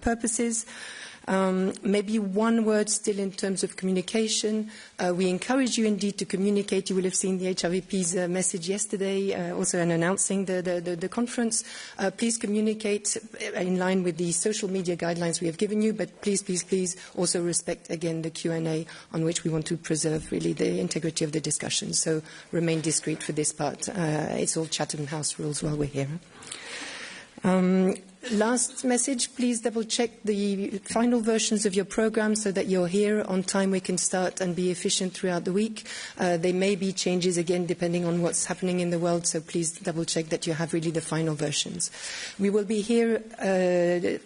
purposes. Maybe one word still in terms of communication. We encourage you indeed to communicate. You will have seen the HRVP's message yesterday, also in announcing the conference. Please communicate in line with the social media guidelines we have given you, but please, please, please also respect again the Q&A on which we want to preserve really the integrity of the discussion. So remain discreet for this part. It's all Chatham House rules while we're here. Last message, please double-check the final versions of your programme so that you're here on time. We can start and be efficient throughout the week. There may be changes again depending on what's happening in the world, so please double-check that you have really the final versions. We will be here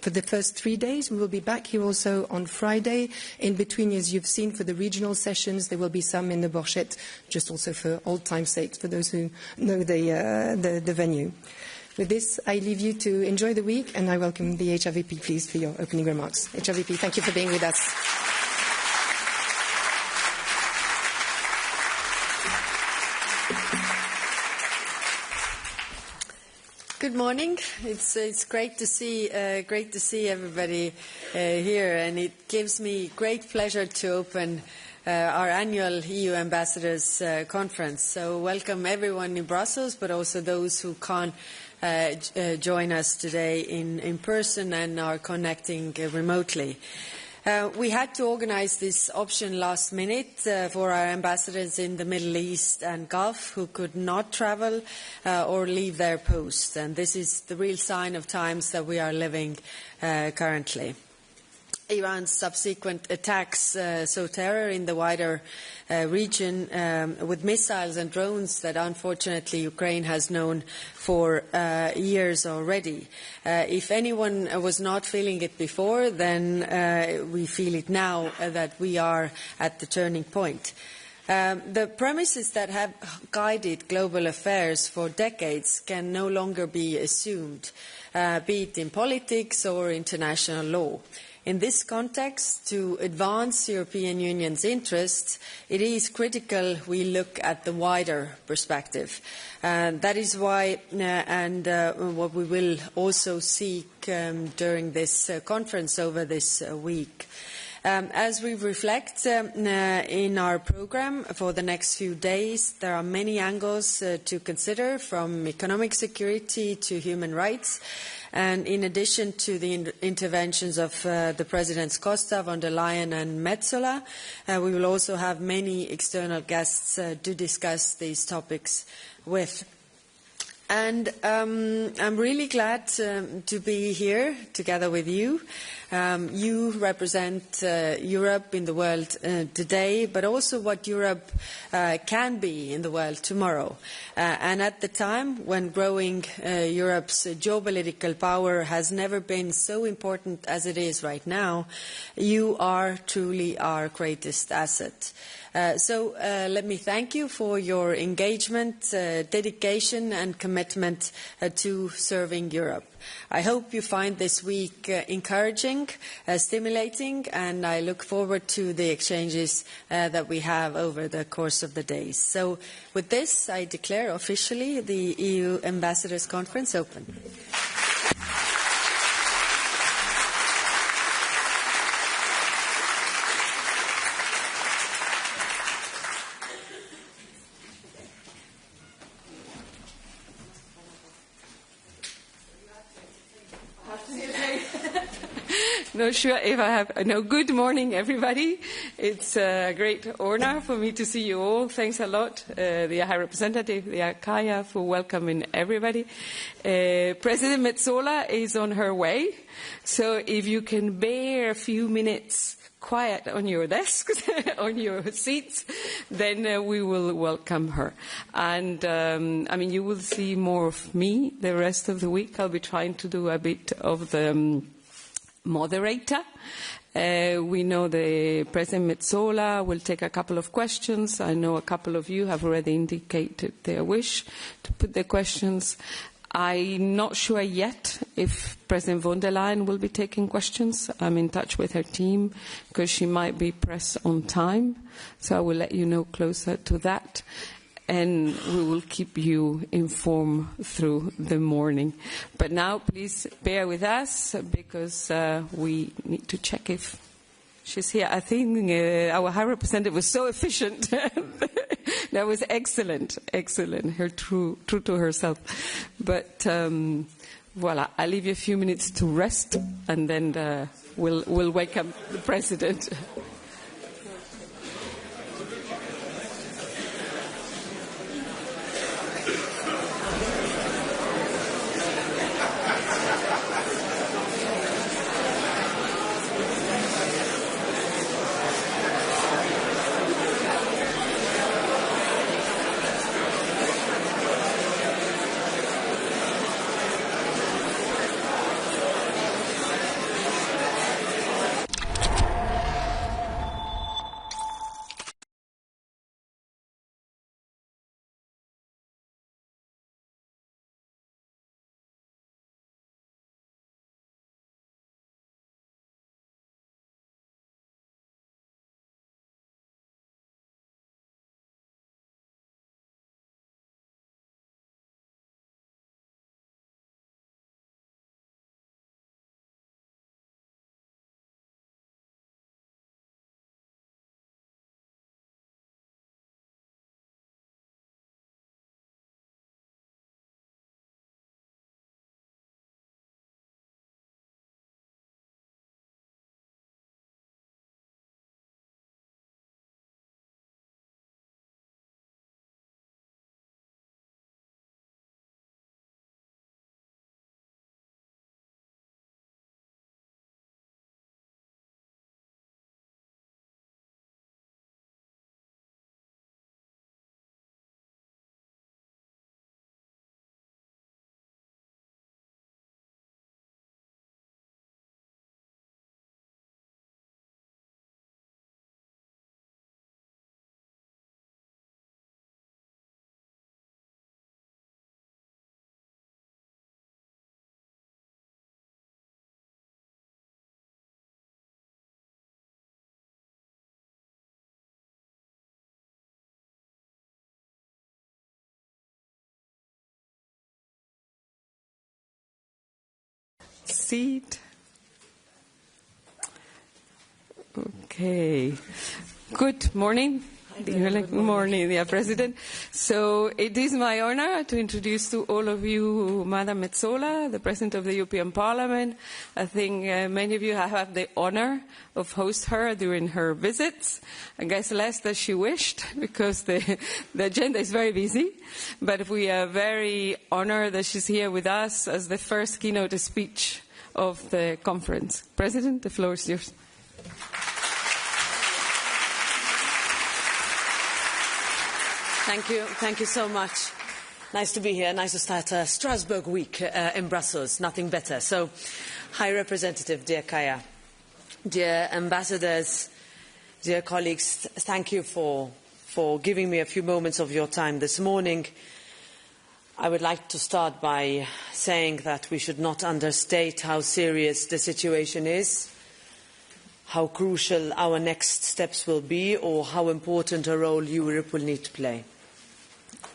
for the first 3 days. We will be back here also on Friday. In between, as you've seen, for the regional sessions, there will be some in the Borchette, just also for old time's sake, for those who know the venue. With this, I leave you to enjoy the week, and I welcome the HRVP, please, for your opening remarks. HRVP, thank you for being with us. Good morning. It's great to see everybody here, and it gives me great pleasure to open our annual EU Ambassadors Conference. So welcome everyone in Brussels, but also those who can't join us today in person and are connecting remotely. We had to organize this option last minute for our ambassadors in the Middle East and Gulf who could not travel or leave their post. And this is the real sign of times that we are living currently. Iran's subsequent attacks sow terror in the wider region with missiles and drones that unfortunately Ukraine has known for years already. If anyone was not feeling it before, then we feel it now that we are at the turning point. The premises that have guided global affairs for decades can no longer be assumed, be it in politics or international law. In this context, to advance the European Union's interests, it is critical we look at the wider perspective. That is why, what we will also seek during this conference over this week. As we reflect in our programme for the next few days, there are many angles to consider, from economic security to human rights. And in addition to the interventions of the Presidents Costa, von der Leyen and Metsola, we will also have many external guests to discuss these topics with. And I'm really glad to be here together with you. You represent Europe in the world today, but also what Europe can be in the world tomorrow. And at the time when growing Europe's geopolitical power has never been so important as it is right now, you are truly our greatest asset. So let me thank you for your engagement, dedication and commitment to serving Europe. I hope you find this week encouraging, stimulating, and I look forward to the exchanges that we have over the course of the days. So with this, I declare officially the EU Ambassadors Conference open. No, sure, Eva. Good morning, everybody. It's a great honor for me to see you all. Thanks a lot, the High Representative, the Kaja, for welcoming everybody. President Metsola is on her way, so if you can bear a few minutes quiet on your desks, on your seats, then we will welcome her. And, you will see more of me the rest of the week. I'll be trying to do a bit of the moderator. We know the President Metsola will take a couple of questions. I know a couple of you have already indicated their wish to put their questions. I'm not sure yet if President von der Leyen will be taking questions. I'm in touch with her team because she might be pressed on time. So I will let you know closer to that. and we will keep you informed through the morning. But now, please bear with us, because we need to check if she's here. I think our High Representative was so efficient. That was excellent, excellent. Her true to herself. But voila, I'll leave you a few minutes to rest, and then we'll welcome the President. Seat. Okay. Good morning. Good morning, dear President. So it is my honor to introduce to all of you Madam Metsola, the President of the European Parliament. I think many of you have had the honor of hosting her during her visits. I guess less than she wished, because the agenda is very busy. But we are very honored that she's here with us as the first keynote speech of the conference. President, the floor is yours. Thank you so much. Nice to be here. Nice to start a Strasbourg week in Brussels. Nothing better. So, High Representative, dear Kaja, dear ambassadors, dear colleagues, thank you for giving me a few moments of your time this morning. I would like to start by saying that we should not understate how serious the situation is, how crucial our next steps will be, or how important a role Europe will need to play.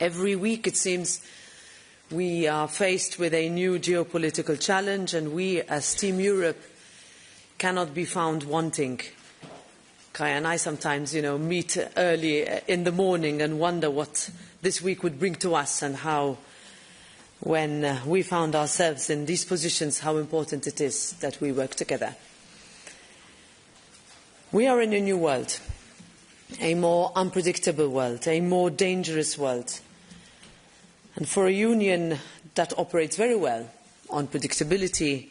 Every week, it seems, we are faced with a new geopolitical challenge, and we, as Team Europe, cannot be found wanting. Kaja and I sometimes, meet early in the morning and wonder what this week would bring to us, and how, when we found ourselves in these positions, how important it is that we work together. We are in a new world, a more unpredictable world, a more dangerous world. And for a union that operates very well on predictability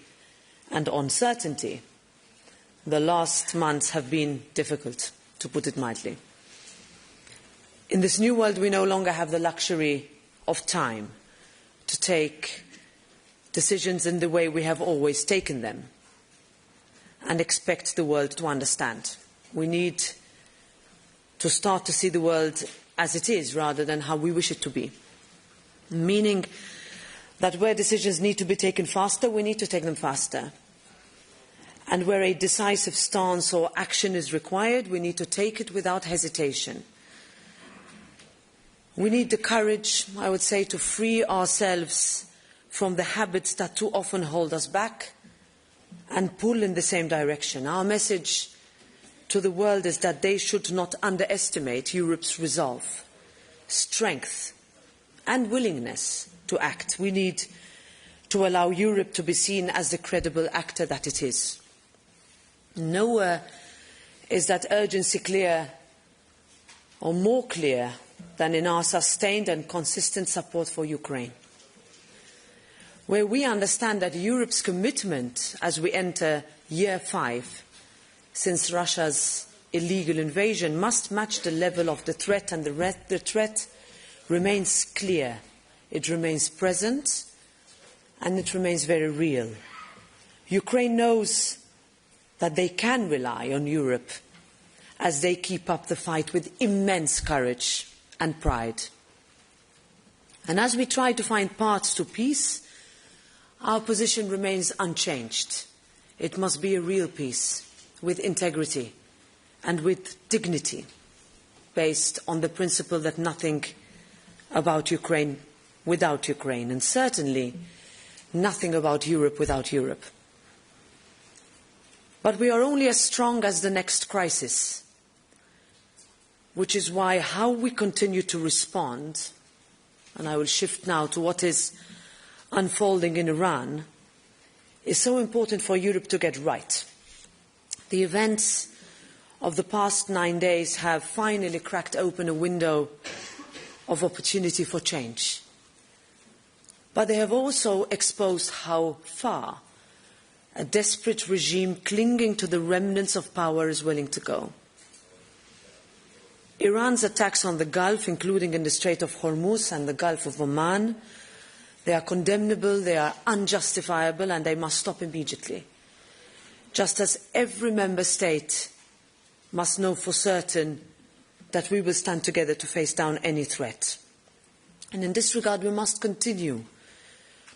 and on certainty, the last months have been difficult, to put it mildly. In this new world, we no longer have the luxury of time to take decisions in the way we have always taken them and expect the world to understand. We need to start to see the world as it is rather than how we wish it to be. Meaning that where decisions need to be taken faster, we need to take them faster. And where a decisive stance or action is required, we need to take it without hesitation. We need the courage, I would say, to free ourselves from the habits that too often hold us back and pull in the same direction. Our message to the world is that they should not underestimate Europe's resolve, strength and willingness to act. We need to allow Europe to be seen as the credible actor that it is. Nowhere is that urgency clear or more clear than in our sustained and consistent support for Ukraine, where we understand that Europe's commitment as we enter year 5 since Russia's illegal invasion must match the level of the threat, and the threat remains clear, it remains present, and it remains very real. Ukraine knows that they can rely on Europe as they keep up the fight with immense courage and pride. And as we try to find paths to peace, our position remains unchanged. It must be a real peace, with integrity and with dignity, based on the principle that nothing about Ukraine without Ukraine, and certainly nothing about Europe without Europe. But we are only as strong as the next crisis, which is why how we continue to respond, and I will shift now to what is unfolding in Iran, is so important for Europe to get right. The events of the past 9 days have finally cracked open a window of opportunity for change. But they have also exposed how far a desperate regime clinging to the remnants of power is willing to go. Iran's attacks on the Gulf, including in the Strait of Hormuz and the Gulf of Oman, they are condemnable, they are unjustifiable, and they must stop immediately. Just as every member state must know for certain that we will stand together to face down any threat. And in this regard, we must continue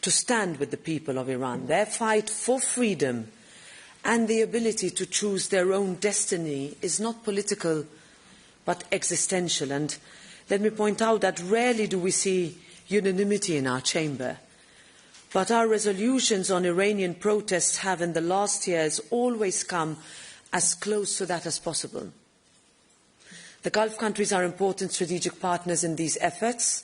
to stand with the people of Iran. Their fight for freedom and the ability to choose their own destiny is not political, but existential. And let me point out that rarely do we see unanimity in our chamber. But our resolutions on Iranian protests have in the last years always come as close to that as possible. The Gulf countries are important strategic partners in these efforts.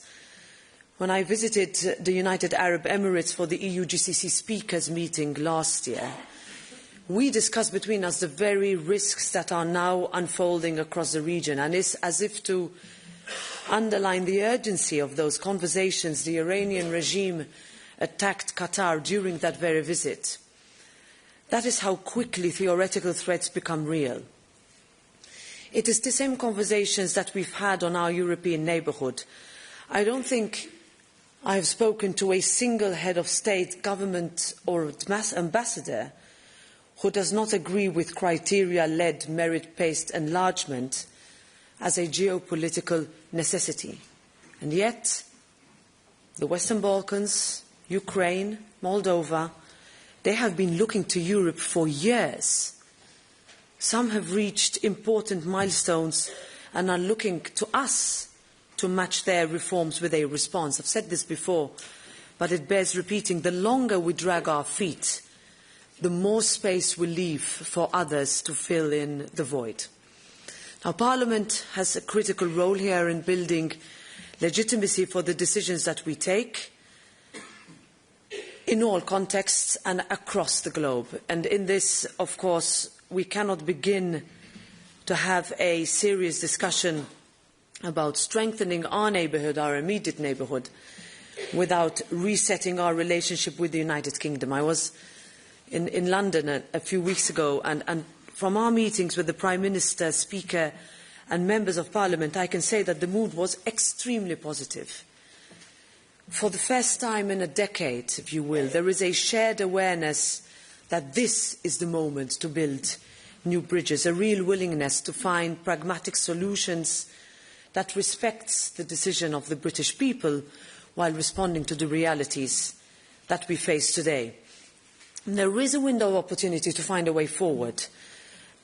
When I visited the United Arab Emirates for the EU GCC speakers meeting last year, we discussed between us the very risks that are now unfolding across the region, and it's as if to underline the urgency of those conversations, the Iranian regime attacked Qatar during that very visit. That is how quickly theoretical threats become real. It is the same conversations that we've had on our European neighbourhood. I don't think I have spoken to a single head of state, government or ambassador who does not agree with criteria-led merit-based enlargement as a geopolitical necessity. And yet, the Western Balkans, Ukraine, Moldova, they have been looking to Europe for years. Some have reached important milestones and are looking to us to match their reforms with a response. I've said this before, but it bears repeating. The longer we drag our feet, the more space we leave for others to fill in the void. Now, Parliament has a critical role here in building legitimacy for the decisions that we take in all contexts and across the globe. And in this, of course, we cannot begin to have a serious discussion about strengthening our neighbourhood, our immediate neighbourhood, without resetting our relationship with the United Kingdom. I was in London a few weeks ago, and from our meetings with the Prime Minister, Speaker and members of Parliament, I can say that the mood was extremely positive. For the first time in a decade, if you will, there is a shared awareness that this is the moment to build new bridges, a real willingness to find pragmatic solutions that respects the decision of the British people while responding to the realities that we face today. And there is a window of opportunity to find a way forward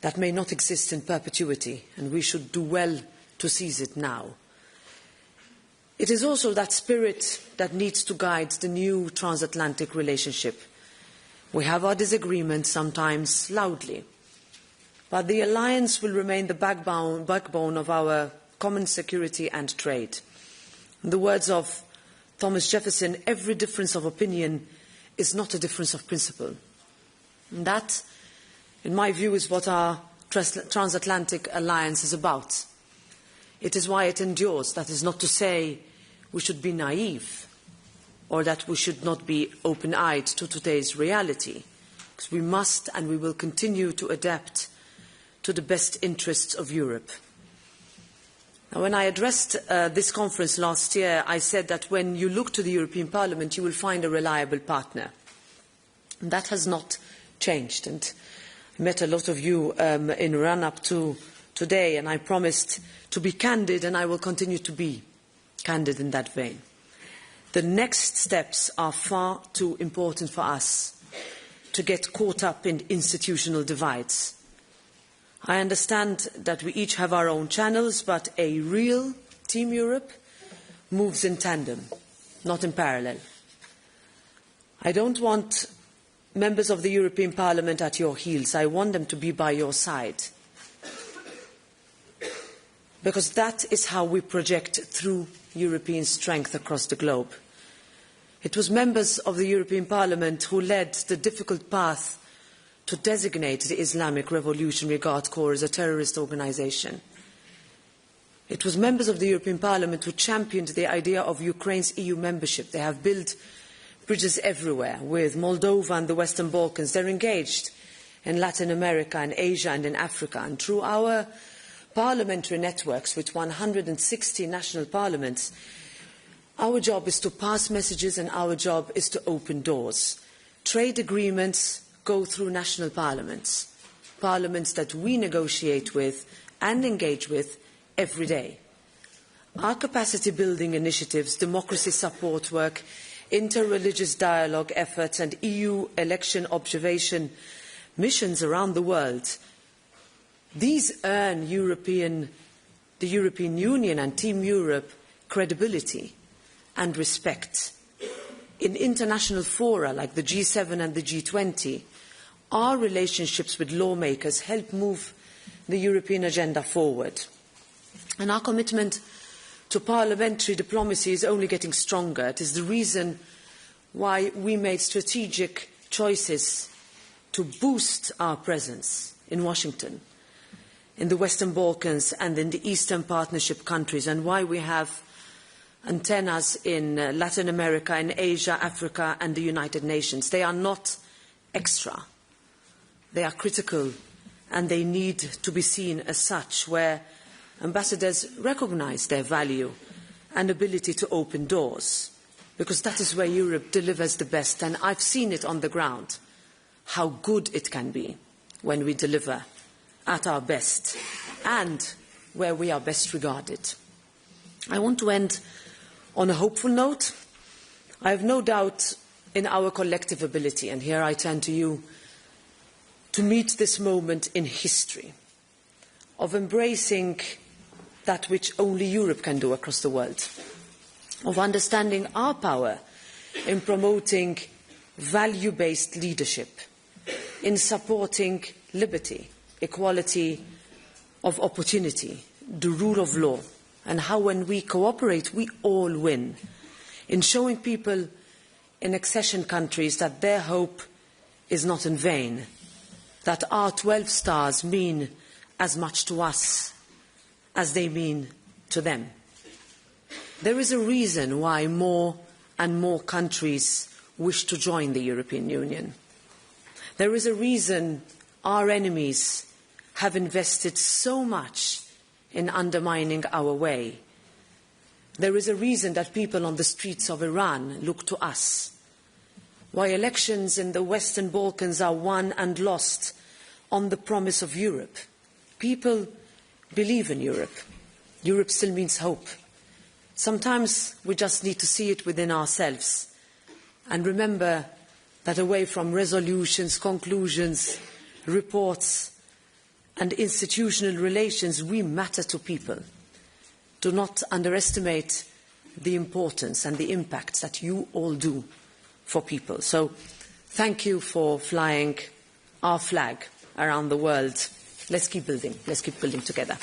that may not exist in perpetuity, and we should do well to seize it now. It is also that spirit that needs to guide the new transatlantic relationship. We have our disagreements, sometimes loudly, but the alliance will remain the backbone of our common security and trade. In the words of Thomas Jefferson, every difference of opinion is not a difference of principle. And that, in my view, is what our transatlantic alliance is about. It is why it endures. That is not to say we should be naive or that we should not be open-eyed to today's reality, because we must and we will continue to adapt to the best interests of Europe. Now, when I addressed this conference last year, I said that when you look to the European Parliament, you will find a reliable partner. And that has not changed. And I met a lot of you in run-up to today, and I promised to be candid, and I will continue to be candid in that vein. The next steps are far too important for us to get caught up in institutional divides. I understand that we each have our own channels, but a real Team Europe moves in tandem, not in parallel. I don't want members of the European Parliament at your heels. I want them to be by your side, because that is how we project through European strength across the globe. It was members of the European Parliament who led the difficult path to designate the Islamic Revolutionary Guard Corps as a terrorist organisation. It was members of the European Parliament who championed the idea of Ukraine's EU membership. They have built bridges everywhere with Moldova and the Western Balkans. They're engaged in Latin America and Asia and in Africa. And through our parliamentary networks with 160 national parliaments, our job is to pass messages and our job is to open doors. Trade agreements go through national parliaments, parliaments that we negotiate with and engage with every day. Our capacity building initiatives, democracy support work, interreligious dialogue efforts and EU election observation missions around the world, these earn the European Union and Team Europe credibility and respect. In international fora like the G7 and the G20, our relationships with lawmakers help move the European agenda forward. And our commitment to parliamentary diplomacy is only getting stronger. It is the reason why we made strategic choices to boost our presence in Washington, in the Western Balkans and in the Eastern Partnership countries, and why we have antennas in Latin America, in Asia, Africa and the United Nations. They are not extra. They are critical and they need to be seen as such, where ambassadors recognise their value and ability to open doors, because that is where Europe delivers the best. And I've seen it on the ground, how good it can be when we deliver at our best and where we are best regarded. I want to end on a hopeful note. I have no doubt in our collective ability, and here I turn to you, to meet this moment in history of embracing that which only Europe can do across the world, of understanding our power in promoting value-based leadership, in supporting liberty, equality of opportunity, the rule of law, and how when we cooperate we all win, in showing people in accession countries that their hope is not in vain, that our 12 stars mean as much to us as they mean to them. There is a reason why more and more countries wish to join the European Union. There is a reason our enemies have invested so much in undermining our way. There is a reason that people on the streets of Iran look to us. Why elections in the Western Balkans are won and lost on the promise of Europe. People believe in Europe. Europe still means hope. Sometimes we just need to see it within ourselves and remember that away from resolutions, conclusions, reports and institutional relations, we matter to people. Do not underestimate the importance and the impacts that you all do for people. So thank you for flying our flag around the world. Let's keep building. Let's keep building together.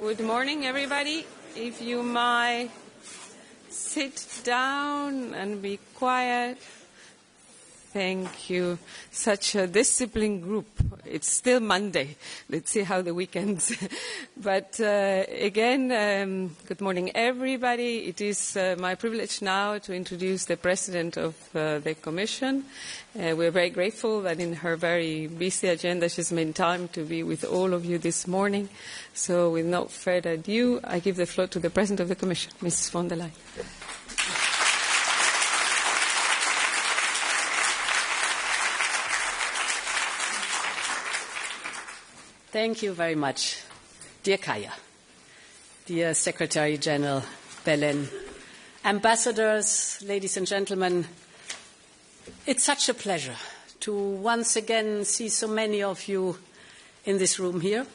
Good morning, everybody. If you might sit down and be quiet. Thank you. Such a disciplined group. It's still Monday. Let's see how the weekends. But again, good morning, everybody. It is my privilege now to introduce the President of the Commission. We're very grateful that in her very busy agenda she's made time to be with all of you this morning. So with no further ado, I give the floor to the President of the Commission, Mrs. von der Leyen. Thank you very much. Dear Kaja, dear Secretary General Leyen, ambassadors, ladies and gentlemen, it's such a pleasure to once again see so many of you in this room here.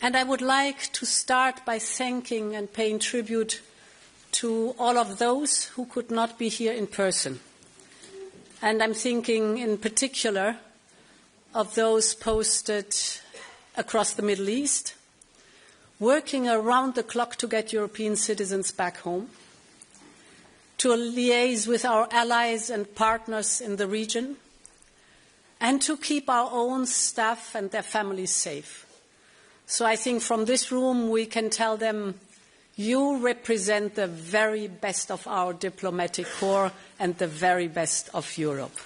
And I would like to start by thanking and paying tribute to all of those who could not be here in person. And I'm thinking in particular of those posted across the Middle East, working around the clock to get European citizens back home, to liaise with our allies and partners in the region, and to keep our own staff and their families safe. So I think from this room we can tell them, you represent the very best of our diplomatic corps and the very best of Europe.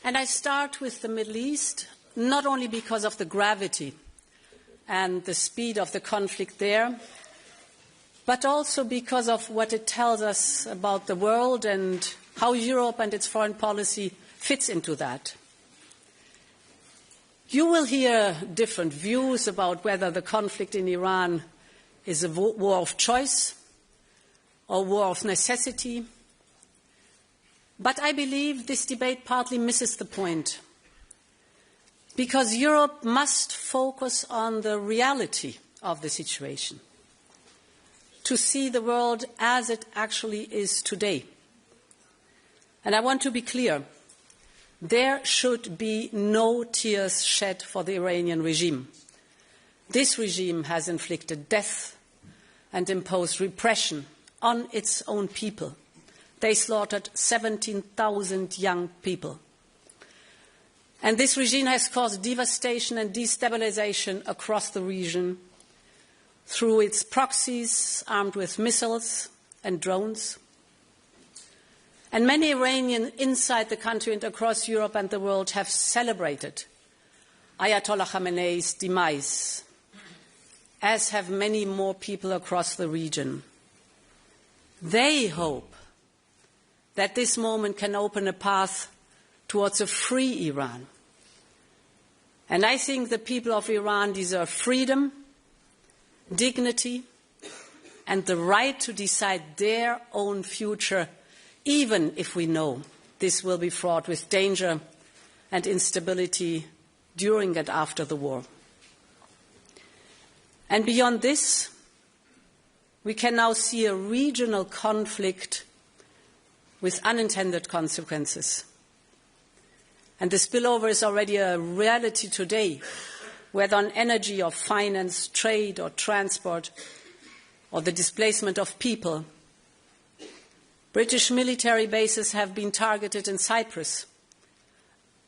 And I start with the Middle East, not only because of the gravity and the speed of the conflict there, but also because of what it tells us about the world and how Europe and its foreign policy fits into that. You will hear different views about whether the conflict in Iran is a war of choice or war of necessity. But I believe this debate partly misses the point, because Europe must focus on the reality of the situation, to see the world as it actually is today. And I want to be clear, there should be no tears shed for the Iranian regime. This regime has inflicted death and imposed repression on its own people. They slaughtered 17,000 young people. And this regime has caused devastation and destabilization across the region through its proxies armed with missiles and drones. And many Iranians inside the country and across Europe and the world have celebrated Ayatollah Khamenei's demise, as have many more people across the region. They hope that this moment can open a path towards a free Iran. And I think the people of Iran deserve freedom, dignity, and the right to decide their own future, even if we know this will be fraught with danger and instability during and after the war. And beyond this, we can now see a regional conflict with unintended consequences. And the spillover is already a reality today, whether on energy or finance, trade or transport, or the displacement of people. British military bases have been targeted in Cyprus,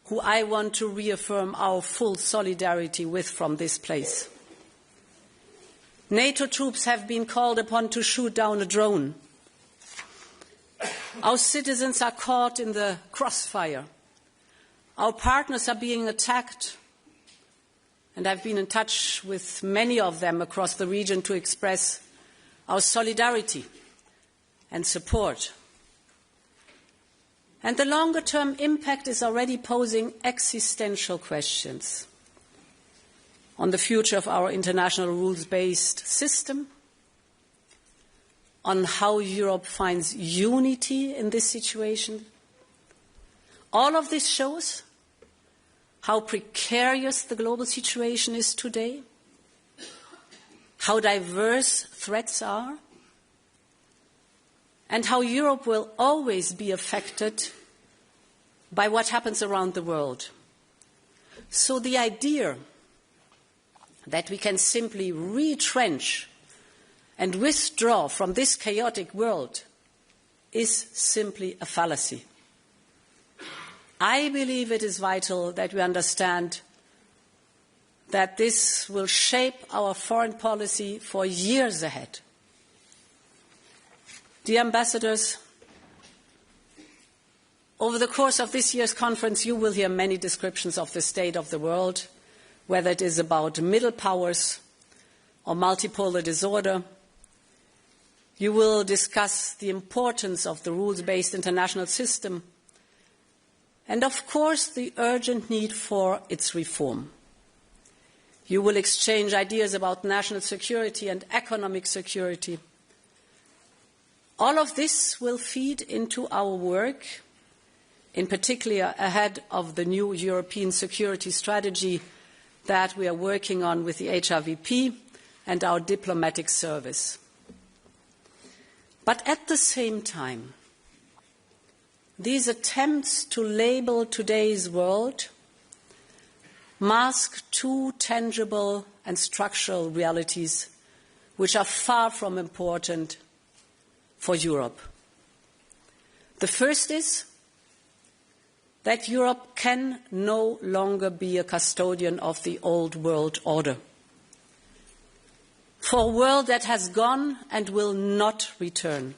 who I want to reaffirm our full solidarity with from this place. NATO troops have been called upon to shoot down a drone. Our citizens are caught in the crossfire. Our partners are being attacked. And I've been in touch with many of them across the region to express our solidarity and support. And the longer-term impact is already posing existential questions on the future of our international rules-based system, on how Europe finds unity in this situation. All of this shows how precarious the global situation is today, how diverse threats are, and how Europe will always be affected by what happens around the world. So the idea that we can simply retrench and withdraw from this chaotic world is simply a fallacy. I believe it is vital that we understand that this will shape our foreign policy for years ahead. Dear ambassadors, over the course of this year's conference, you will hear many descriptions of the state of the world, whether it is about middle powers or multipolar disorder. You will discuss the importance of the rules-based international system and, of course, the urgent need for its reform. You will exchange ideas about national security and economic security. All of this will feed into our work, in particular ahead of the new European security strategy that we are working on with the HRVP and our diplomatic service. But at the same time, these attempts to label today's world mask two tangible and structural realities which are far from important for Europe. The first is that Europe can no longer be a custodian of the old world order, for a world that has gone and will not return.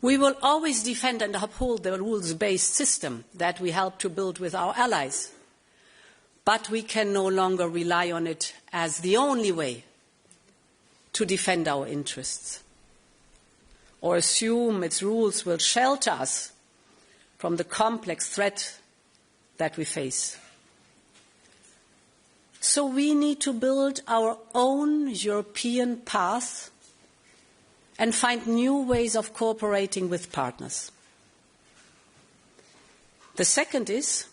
We will always defend and uphold the rules-based system that we helped to build with our allies, but we can no longer rely on it as the only way to defend our interests, or assume its rules will shelter us from the complex threat that we face. So we need to build our own European path and find new ways of cooperating with partners. The second is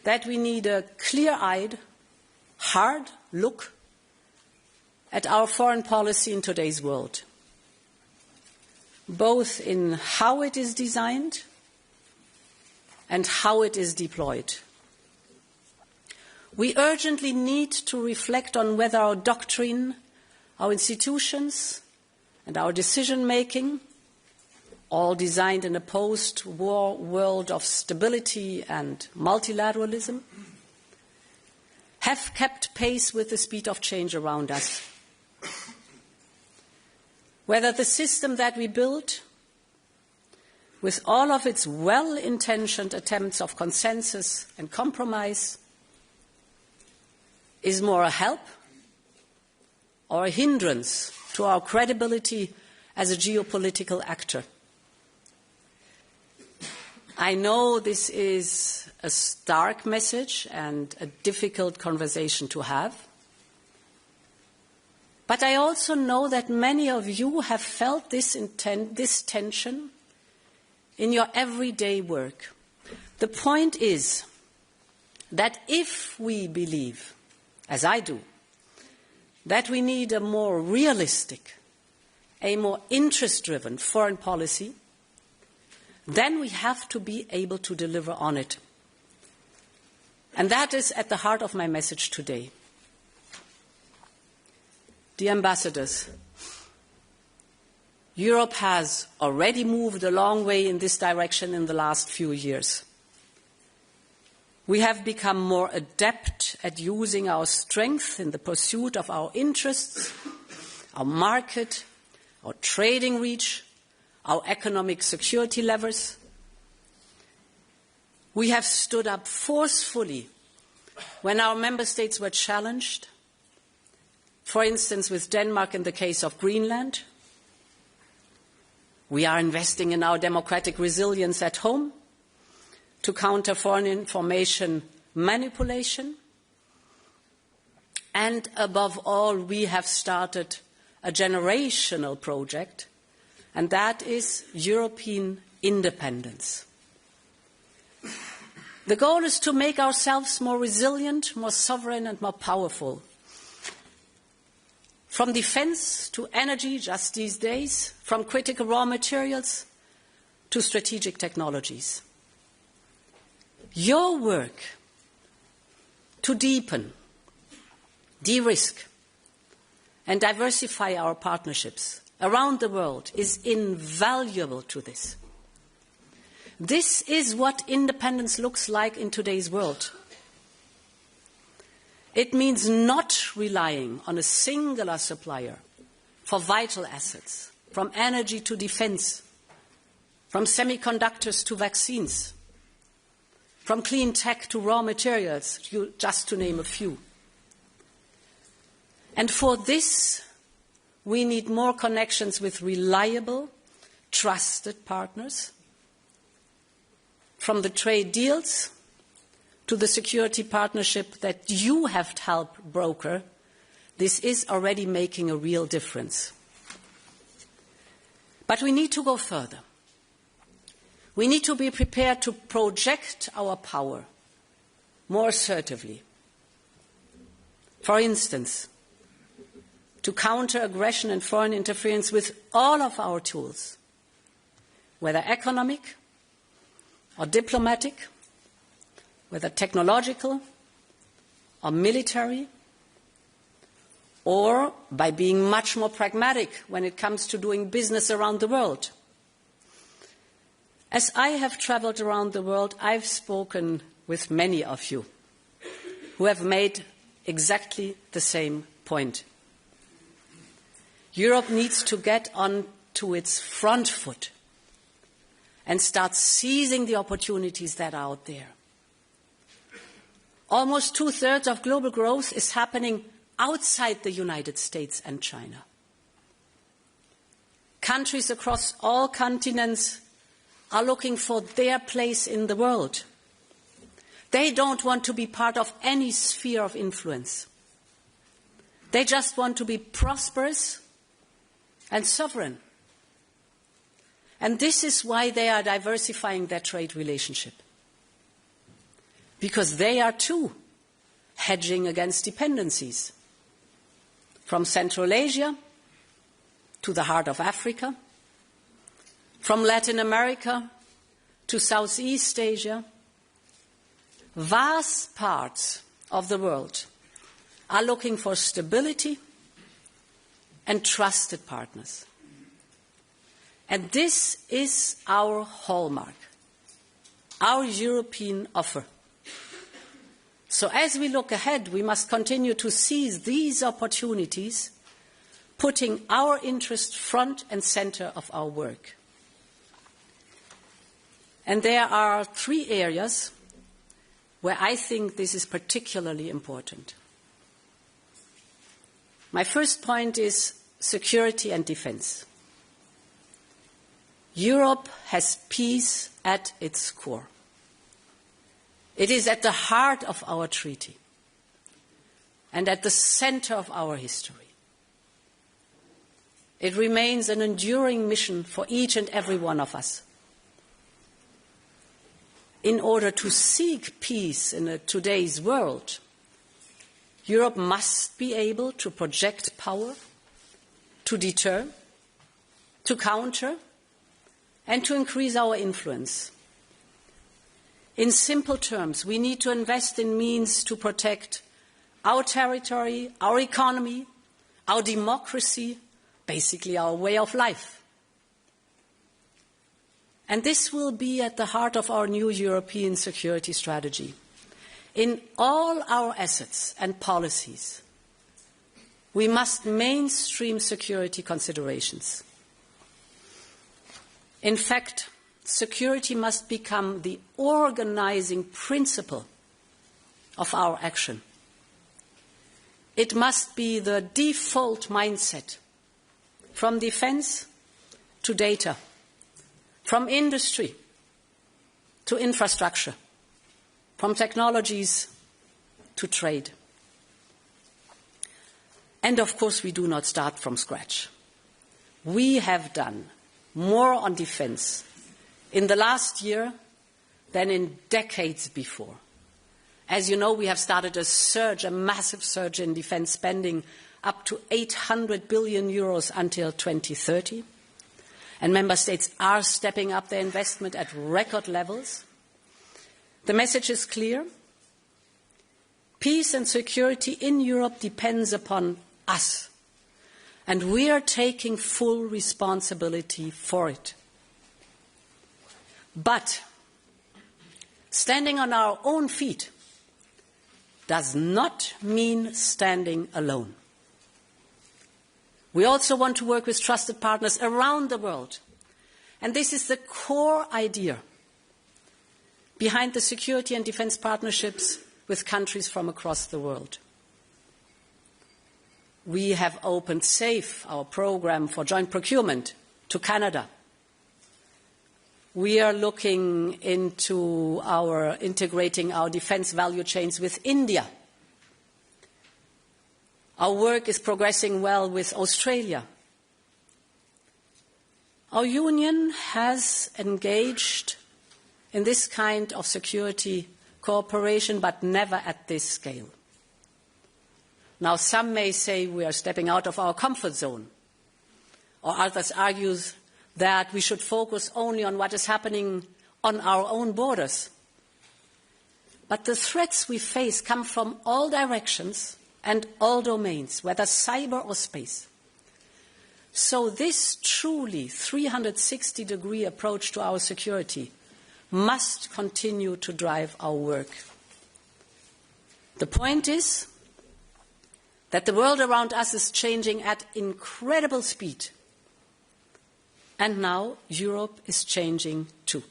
that we need a clear-eyed, hard look at our foreign policy in today's world, both in how it is designed and how it is deployed. We urgently need to reflect on whether our doctrine, our institutions, and our decision-making, all designed in a post-war world of stability and multilateralism, have kept pace with the speed of change around us. Whether the system that we built, with all of its well-intentioned attempts of consensus and compromise, is more a help or a hindrance to our credibility as a geopolitical actor. I know this is a stark message and a difficult conversation to have, but I also know that many of you have felt this tension in your everyday work. The point is that if we believe, as I do, that we need a more realistic, a more interest-driven foreign policy, then we have to be able to deliver on it. And that is at the heart of my message today. Dear ambassadors, Europe has already moved a long way in this direction in the last few years. We have become more adept at using our strength in the pursuit of our interests, our market, our trading reach, our economic security levers. We have stood up forcefully when our member states were challenged, for instance, with Denmark in the case of Greenland. We are investing in our democratic resilience at home to counter foreign information manipulation. And above all, we have started a generational project, and that is European independence. The goal is to make ourselves more resilient, more sovereign, and more powerful. From defense to energy just these days, from critical raw materials to strategic technologies. Your work to deepen, de-risk, and diversify our partnerships around the world is invaluable to this. This is what independence looks like in today's world. It means not relying on a singular supplier for vital assets, from energy to defense, from semiconductors to vaccines, from clean tech to raw materials, just to name a few. And for this, we need more connections with reliable, trusted partners, from the trade deals to the security partnership that you have helped broker. This is already making a real difference. But we need to go further. We need to be prepared to project our power more assertively. For instance, to counter aggression and foreign interference with all of our tools, whether economic or diplomatic, whether technological or military, or by being much more pragmatic when it comes to doing business around the world. As I have traveled around the world, I've spoken with many of you who have made exactly the same point. Europe needs to get on to its front foot and start seizing the opportunities that are out there. Almost 2/3 of global growth is happening outside the United States and China. Countries across all continents are looking for their place in the world. They don't want to be part of any sphere of influence. They just want to be prosperous and sovereign. And this is why they are diversifying their trade relationship. Because they are too hedging against dependencies. From Central Asia to the heart of Africa, from Latin America to Southeast Asia, vast parts of the world are looking for stability and trusted partners. And this is our hallmark, our European offer. So as we look ahead, we must continue to seize these opportunities, putting our interest front and center of our work. And there are 3 areas where I think this is particularly important. My first point is security and defense. Europe has peace at its core. It is at the heart of our treaty and at the center of our history. It remains an enduring mission for each and every one of us. In order to seek peace in today's world, Europe must be able to project power, to deter, to counter, and to increase our influence. In simple terms, we need to invest in means to protect our territory, our economy, our democracy, basically our way of life. And this will be at the heart of our new European security strategy. In all our assets and policies, we must mainstream security considerations. In fact, security must become the organizing principle of our action. It must be the default mindset, from defense to data, from industry to infrastructure, from technologies to trade. And of course, we do not start from scratch. We have done more on defense in the last year than in decades before. As you know, we have started a massive surge in defense spending, up to 800 billion euros until 2030. and member states are stepping up their investment at record levels. The message is clear. Peace and security in Europe depends upon us, and we are taking full responsibility for it. But standing on our own feet does not mean standing alone. We also want to work with trusted partners around the world, and this is the core idea behind the security and defence partnerships with countries from across the world. We have opened SAFE, our programme for joint procurement, to Canada. We are looking into integrating our defence value chains with India. Our work is progressing well with Australia. Our union has engaged in this kind of security cooperation, but never at this scale. Now, some may say we are stepping out of our comfort zone, or others argue that we should focus only on what is happening on our own borders. But the threats we face come from all directions and all domains, whether cyber or space. So this truly 360-degree approach to our security must continue to drive our work. The point is that the world around us is changing at incredible speed. And now Europe is changing too.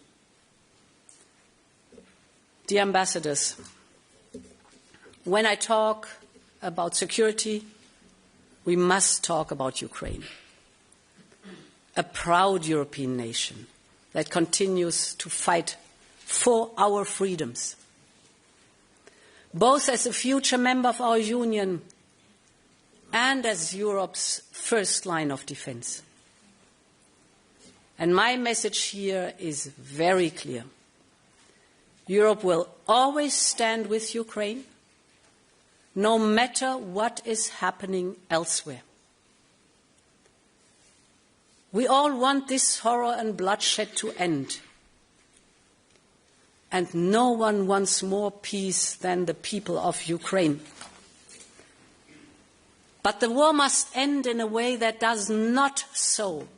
Dear ambassadors, when I talk about security, we must talk about Ukraine, a proud European nation that continues to fight for our freedoms, both as a future member of our union and as Europe's first line of defence. And my message here is very clear. Europe will always stand with Ukraine, no matter what is happening elsewhere. We all want this horror and bloodshed to end. And no one wants more peace than the people of Ukraine. But the war must end in a way that does not sow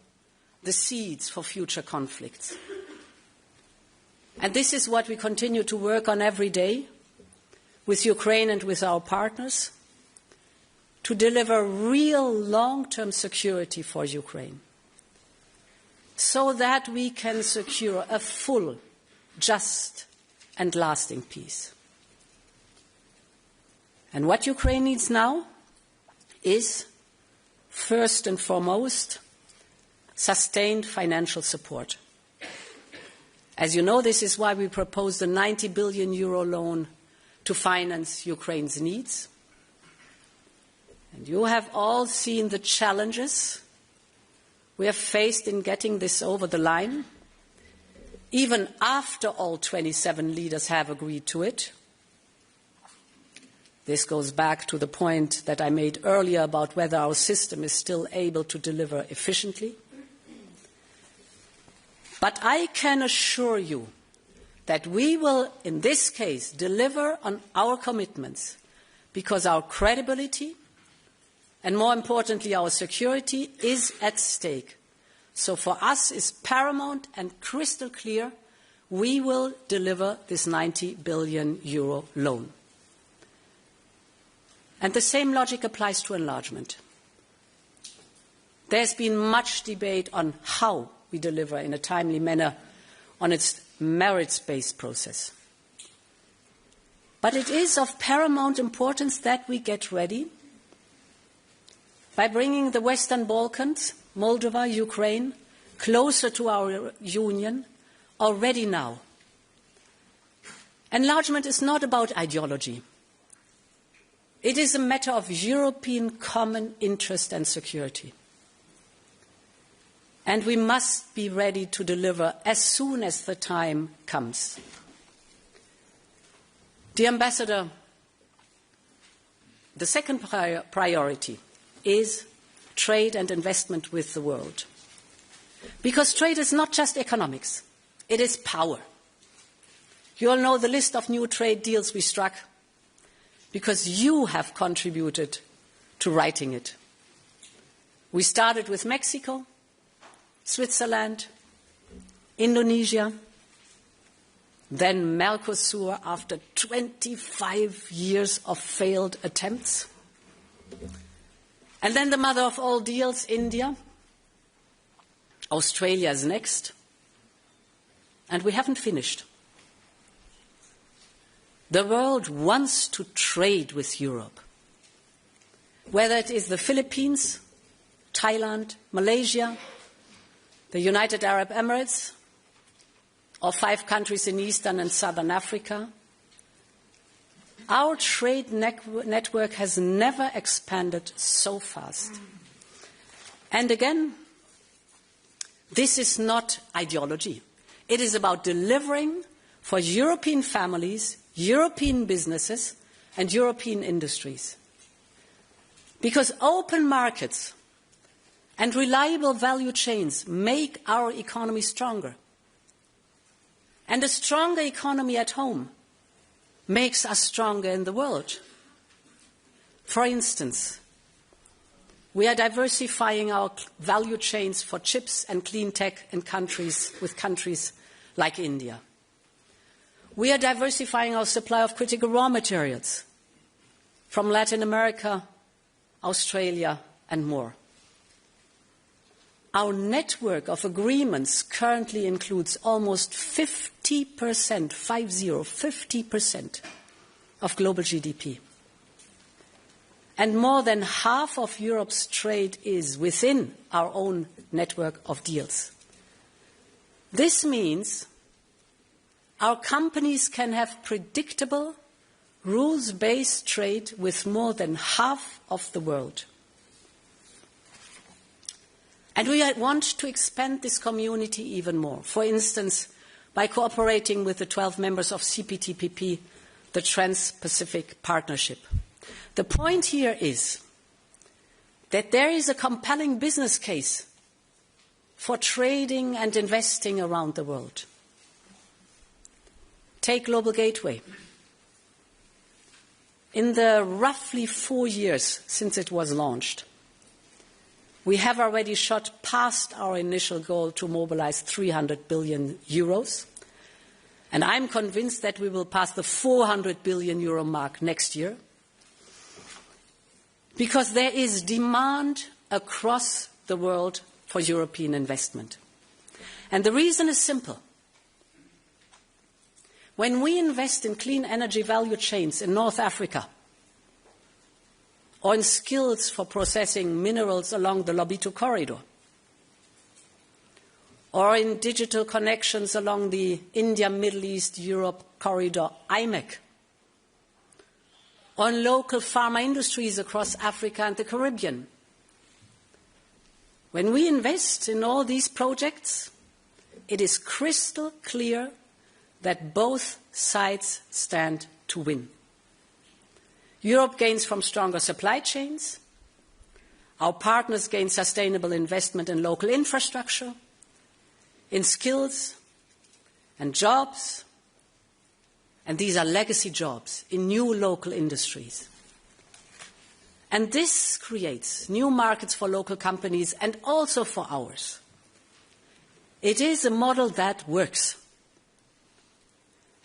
the seeds for future conflicts. And this is what we continue to work on every day with Ukraine and with our partners, to deliver real long-term security for Ukraine, so that we can secure a full, just and lasting peace. And what Ukraine needs now is, first and foremost, sustained financial support. As you know, this is why we proposed a 90 billion euro loan to finance Ukraine's needs. And you have all seen the challenges we have faced in getting this over the line, even after all 27 leaders have agreed to it. This goes back to the point that I made earlier about whether our system is still able to deliver efficiently. But I can assure you that we will, in this case, deliver on our commitments, because our credibility and, more importantly, our security is at stake. So for us is paramount and crystal clear, we will deliver this 90 billion euro loan. And the same logic applies to enlargement. There's been much debate on how we deliver in a timely manner on its merits-based process. But it is of paramount importance that we get ready by bringing the Western Balkans, Moldova, Ukraine, closer to our union already now. Enlargement is not about ideology. It is a matter of European common interest and security. And we must be ready to deliver as soon as the time comes. Dear Ambassador, the second priority is trade and investment with the world. Because trade is not just economics, it is power. You all know the list of new trade deals we struck because you have contributed to writing it. We started with Mexico, Switzerland, Indonesia, then Mercosur after 25 years of failed attempts. And then the mother of all deals, India. Australia is next. And we haven't finished. The world wants to trade with Europe. Whether it is the Philippines, Thailand, Malaysia, the United Arab Emirates, or 5 countries in Eastern and Southern Africa, our trade network has never expanded so fast. And again, this is not ideology. It is about delivering for European families, European businesses, and European industries. Because open markets and reliable value chains make our economy stronger. And a stronger economy at home makes us stronger in the world. For instance, we are diversifying our value chains for chips and clean tech in countries like India. We are diversifying our supply of critical raw materials from Latin America, Australia, and more. Our network of agreements currently includes almost 50% of global GDP. And more than half of Europe's trade is within our own network of deals. This means our companies can have predictable, rules-based trade with more than half of the world. And we want to expand this community even more. For instance, by cooperating with the 12 members of CPTPP, the Trans-Pacific Partnership. The point here is that there is a compelling business case for trading and investing around the world. Take Global Gateway. In the roughly 4 years since it was launched, we have already shot past our initial goal to mobilize 300 billion euros. And I'm convinced that we will pass the 400 billion euro mark next year. Because there is demand across the world for European investment. And the reason is simple. When we invest in clean energy value chains in North Africa, or in skills for processing minerals along the Lobito corridor, or in digital connections along the India, Middle East, Europe corridor, IMEC, or in local pharma industries across Africa and the Caribbean. When we invest in all these projects, it is crystal clear that both sides stand to win. Europe gains from stronger supply chains. Our partners gain sustainable investment in local infrastructure, in skills and jobs. And these are legacy jobs in new local industries. And this creates new markets for local companies and also for ours. It is a model that works.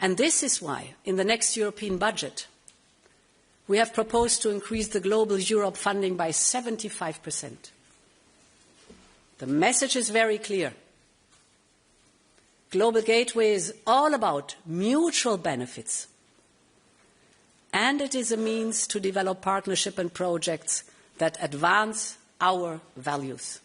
And this is why, in the next European budget, we have proposed to increase the Global Europe funding by 75%. The message is very clear. Global Gateway is all about mutual benefits. And it is a means to develop partnership and projects that advance our values.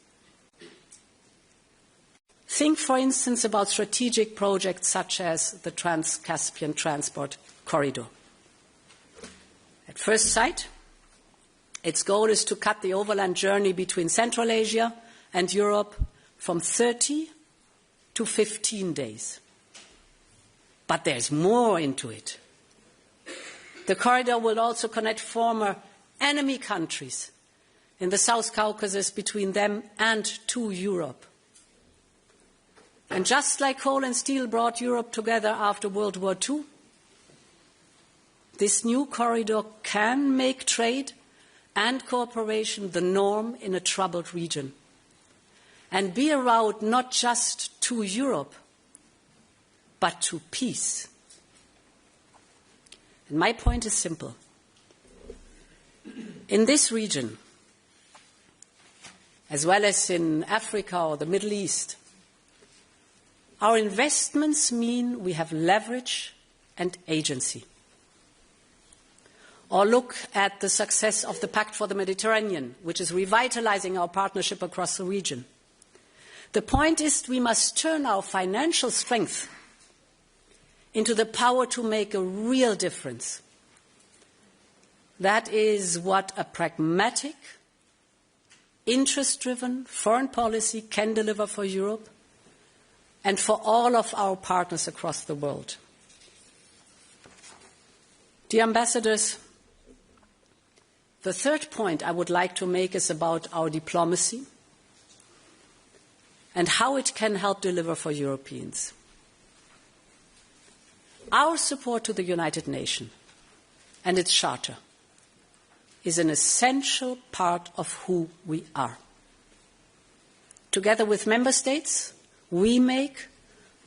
Think, for instance, about strategic projects such as the Trans-Caspian Transport Corridor. At first sight, its goal is to cut the overland journey between Central Asia and Europe from 30 to 15 days. But there's more into it. The corridor will also connect former enemy countries in the South Caucasus between them and to Europe. And just like coal and steel brought Europe together after World War II, this new corridor can make trade and cooperation the norm in a troubled region and be a route not just to Europe, but to peace. And my point is simple. In this region, as well as in Africa or the Middle East, our investments mean we have leverage and agency. Or look at the success of the Pact for the Mediterranean, which is revitalizing our partnership across the region. The point is we must turn our financial strength into the power to make a real difference. That is what a pragmatic, interest-driven foreign policy can deliver for Europe and for all of our partners across the world. Dear ambassadors, the third point I would like to make is about our diplomacy and how it can help deliver for Europeans. Our support to the United Nations and its charter is an essential part of who we are. Together with member states, we make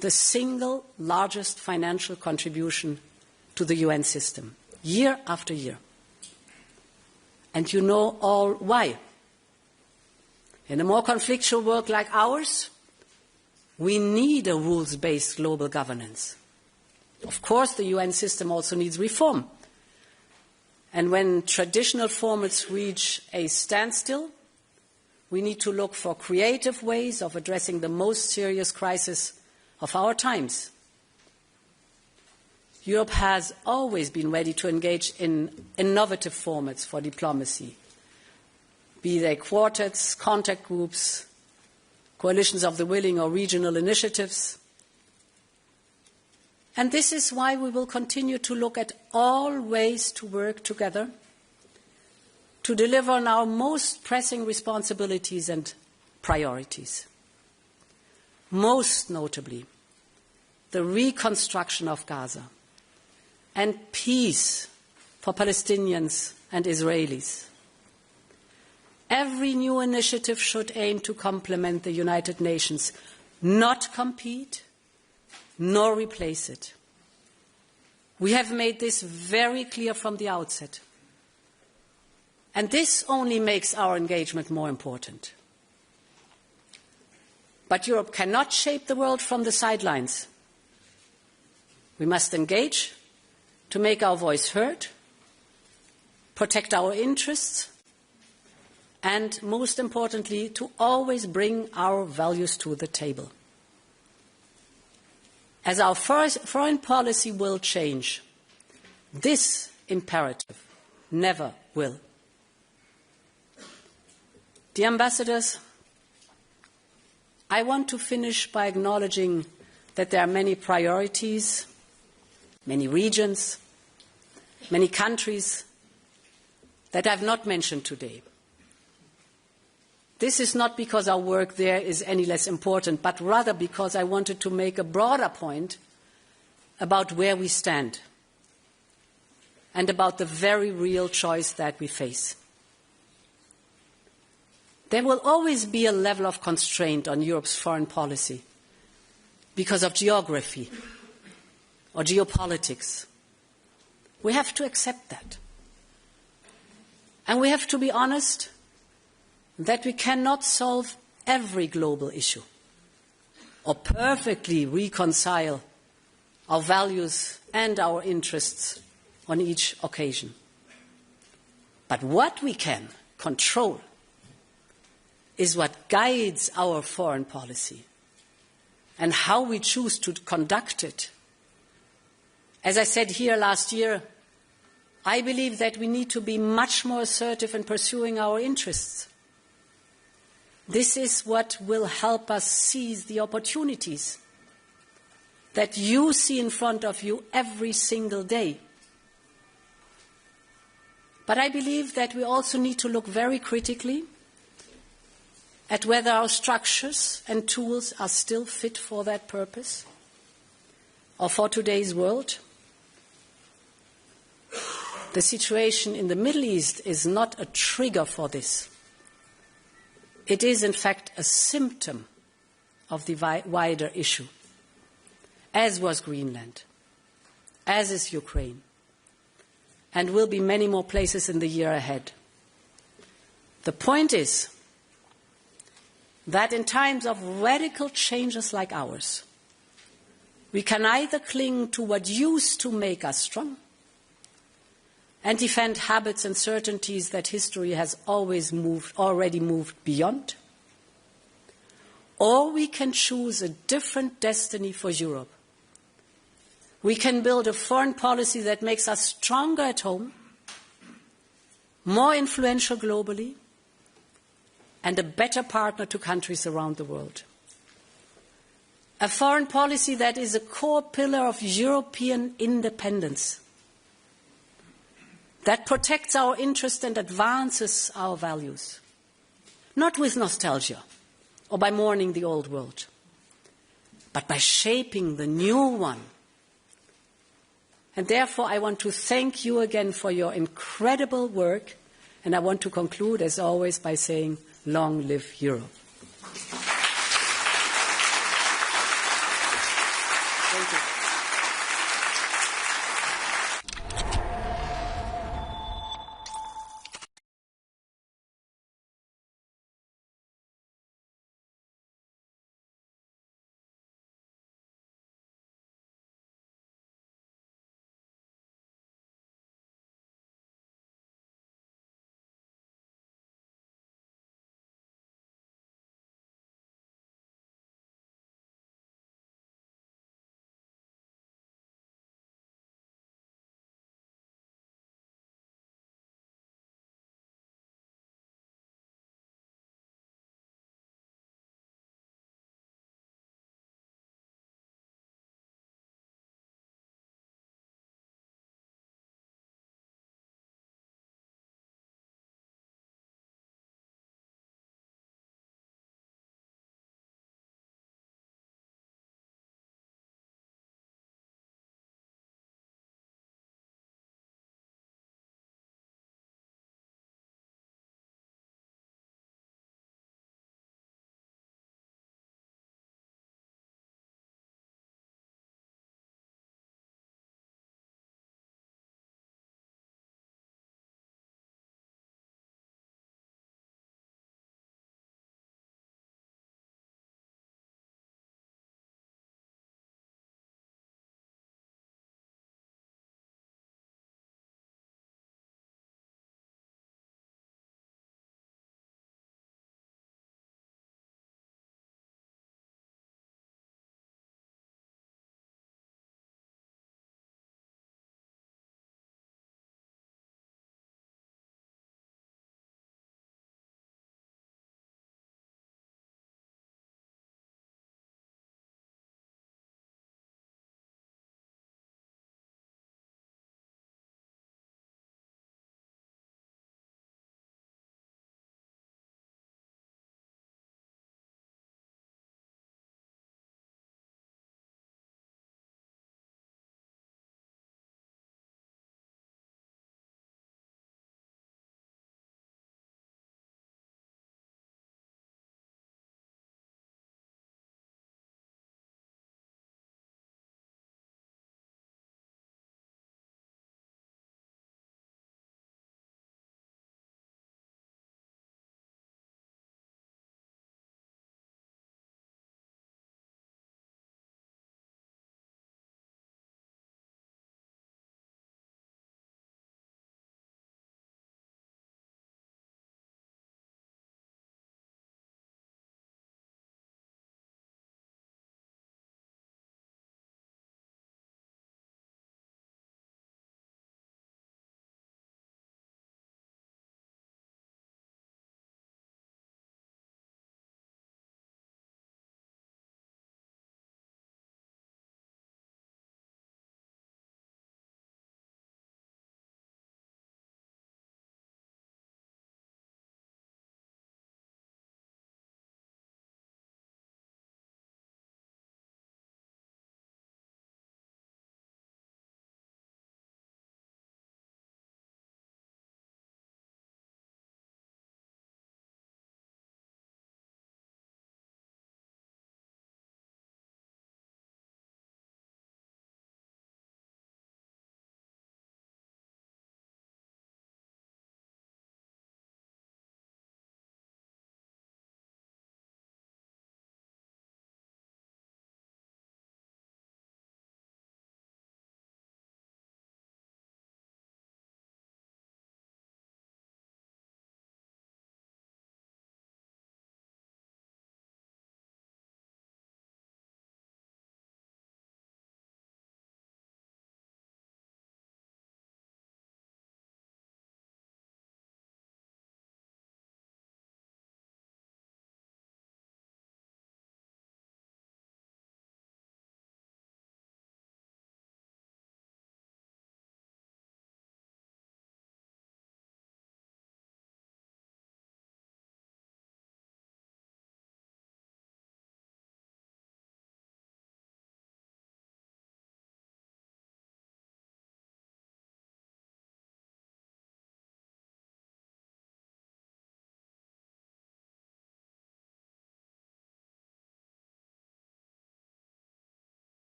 the single largest financial contribution to the UN system, year after year. And you know all why. In a more conflictual world like ours, we need a rules-based global governance. Of course, the UN system also needs reform. And when traditional formats reach a standstill, we need to look for creative ways of addressing the most serious crisis of our times. Europe has always been ready to engage in innovative formats for diplomacy, be they quartets, contact groups, coalitions of the willing or regional initiatives. And this is why we will continue to look at all ways to work together to deliver on our most pressing responsibilities and priorities. Most notably, the reconstruction of Gaza and peace for Palestinians and Israelis. Every new initiative should aim to complement the United Nations, not compete, nor replace it. We have made this very clear from the outset. And this only makes our engagement more important. But Europe cannot shape the world from the sidelines. We must engage to make our voice heard, protect our interests, and most importantly, to always bring our values to the table. As our foreign policy will change, this imperative never will. Dear ambassadors, I want to finish by acknowledging that there are many priorities, many regions, many countries that I have not mentioned today. This is not because our work there is any less important, but rather because I wanted to make a broader point about where we stand and about the very real choice that we face. There will always be a level of constraint on Europe's foreign policy because of geography or geopolitics. We have to accept that. And we have to be honest that we cannot solve every global issue or perfectly reconcile our values and our interests on each occasion. But what we can control is what guides our foreign policy and how we choose to conduct it. As I said here last year, I believe that we need to be much more assertive in pursuing our interests. This is what will help us seize the opportunities that you see in front of you every single day. But I believe that we also need to look very critically at whether our structures and tools are still fit for that purpose or for today's world. The situation in the Middle East is not a trigger for this. It is, in fact, a symptom of the wider issue, as was Greenland, as is Ukraine, and will be many more places in the year ahead. The point is that in times of radical changes like ours, we can either cling to what used to make us strong and defend habits and certainties that history has already moved beyond, or we can choose a different destiny for Europe. We can build a foreign policy that makes us stronger at home, more influential globally, and a better partner to countries around the world. A foreign policy that is a core pillar of European independence, that protects our interests and advances our values, not with nostalgia or by mourning the old world, but by shaping the new one. And therefore, I want to thank you again for your incredible work, and I want to conclude, as always, by saying, long live Europe. Thank you.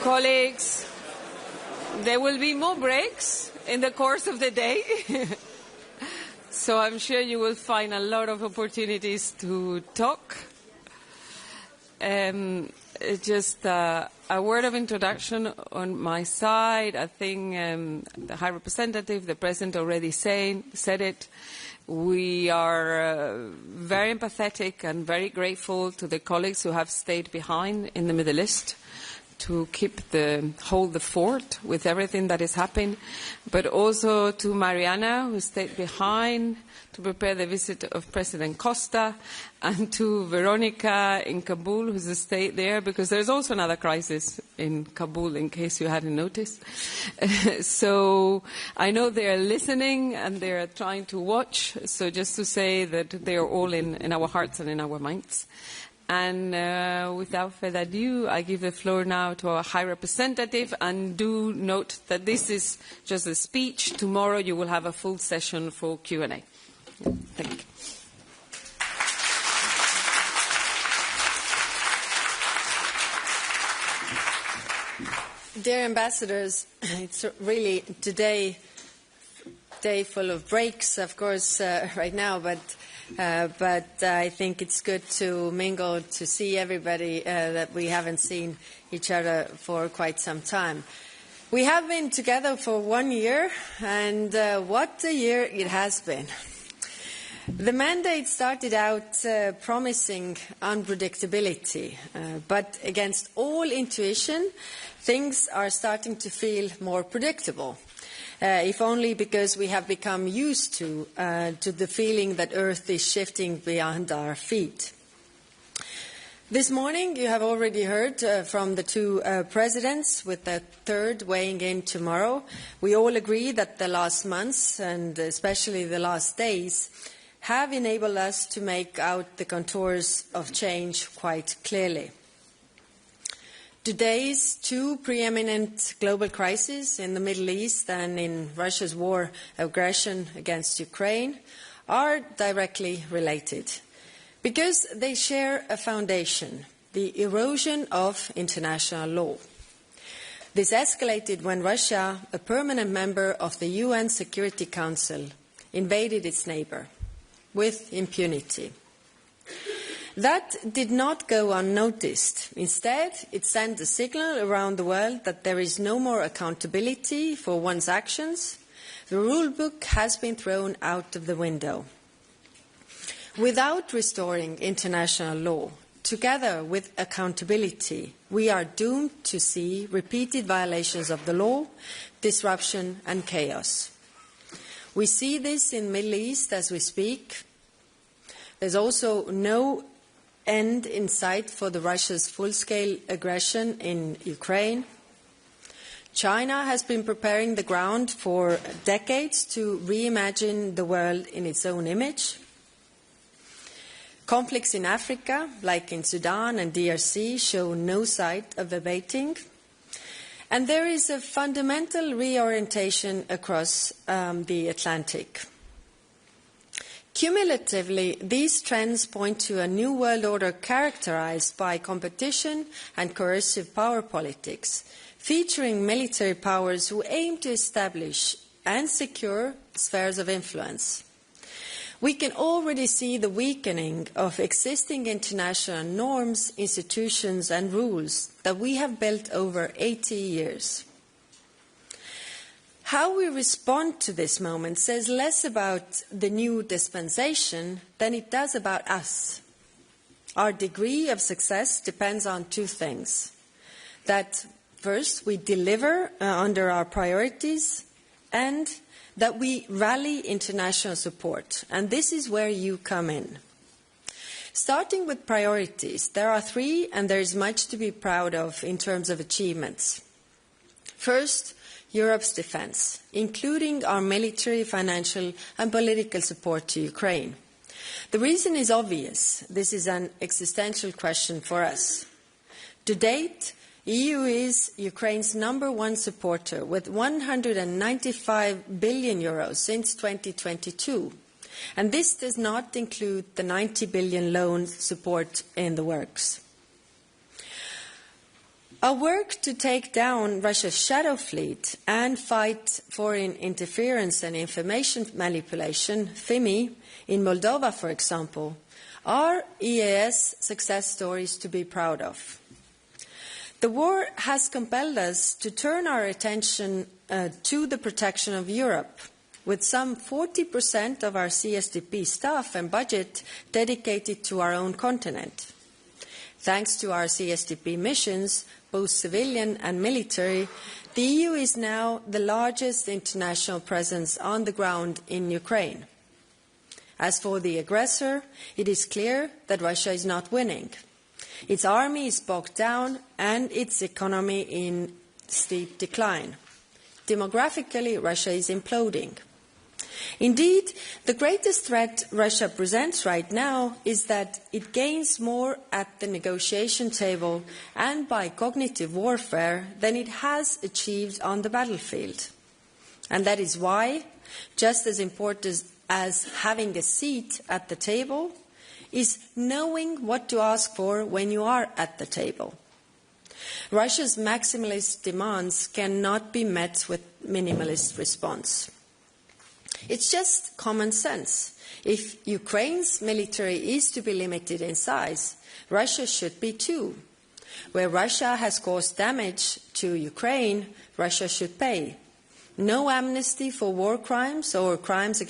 Colleagues, there will be more breaks in the course of the day. So I'm sure you will find a lot of opportunities to talk. Just a word of introduction on my side. I think the High Representative, the President already said it. We are very empathetic and very grateful to the colleagues who have stayed behind in the Middle East to hold the fort with everything that is happening, but also to Mariana, who stayed behind to prepare the visit of President Costa, and to Veronica in Kabul, who's stayed there, because there's also another crisis in Kabul, in case you hadn't noticed. So I know they're listening and they're trying to watch, so just to say that they're all in our hearts and in our minds. And without further ado, I give the floor now to our High Representative, and do note that this is just a speech. Tomorrow you will have a full session for Q&A. Thank you. Dear ambassadors, it's really today day full of breaks, of course, right now, but I think it's good to mingle, to see everybody that we haven't seen each other for quite some time. We have been together for 1 year, and what a year it has been. The mandate started out promising unpredictability, but against all intuition, things are starting to feel more predictable. If only because we have become used to the feeling that Earth is shifting beyond our feet. This morning, you have already heard from the two presidents, with the third weighing in tomorrow. We all agree that the last months, and especially the last days, have enabled us to make out the contours of change quite clearly. Today's two preeminent global crises in the Middle East and in Russia's war aggression against Ukraine are directly related because they share a foundation, the erosion of international law. This escalated when Russia, a permanent member of the UN Security Council, invaded its neighbor with impunity. That did not go unnoticed. Instead, it sent a signal around the world that there is no more accountability for one's actions. The rule book has been thrown out of the window. Without restoring international law, together with accountability, we are doomed to see repeated violations of the law, disruption and chaos. We see this in the Middle East as we speak. There's also no end in sight for Russia's full-scale aggression in Ukraine. China has been preparing the ground for decades to reimagine the world in its own image. Conflicts in Africa, like in Sudan and DRC, show no sign of abating. And there is a fundamental reorientation across the Atlantic. Cumulatively, these trends point to a new world order characterized by competition and coercive power politics, featuring military powers who aim to establish and secure spheres of influence. We can already see the weakening of existing international norms, institutions and rules that we have built over 80 years. How we respond to this moment says less about the new dispensation than it does about us. Our degree of success depends on two things. That first, we deliver under our priorities, and that we rally international support. And this is where you come in. Starting with priorities, there are three, and there is much to be proud of in terms of achievements. First, Europe's defence, including our military, financial and political support to Ukraine. The reason is obvious. This is an existential question for us. To date, the EU is Ukraine's #1 supporter with €195 billion since 2022. And this does not include the €90 billion loan support in the works. Our work to take down Russia's shadow fleet and fight foreign interference and information manipulation, FIMI, in Moldova, for example, are EAS success stories to be proud of. The war has compelled us to turn our attention to the protection of Europe, with some 40% of our CSDP staff and budget dedicated to our own continent. Thanks to our CSDP missions, both civilian and military, the EU is now the largest international presence on the ground in Ukraine. As for the aggressor, it is clear that Russia is not winning. Its army is bogged down and its economy in steep decline. Demographically, Russia is imploding. Indeed, the greatest threat Russia presents right now is that it gains more at the negotiation table and by cognitive warfare than it has achieved on the battlefield. And that is why, just as important as having a seat at the table, is knowing what to ask for when you are at the table. Russia's maximalist demands cannot be met with minimalist response. It's just common sense. If Ukraine's military is to be limited in size, Russia should be too. Where Russia has caused damage to Ukraine, Russia should pay. No amnesty for war crimes or crimes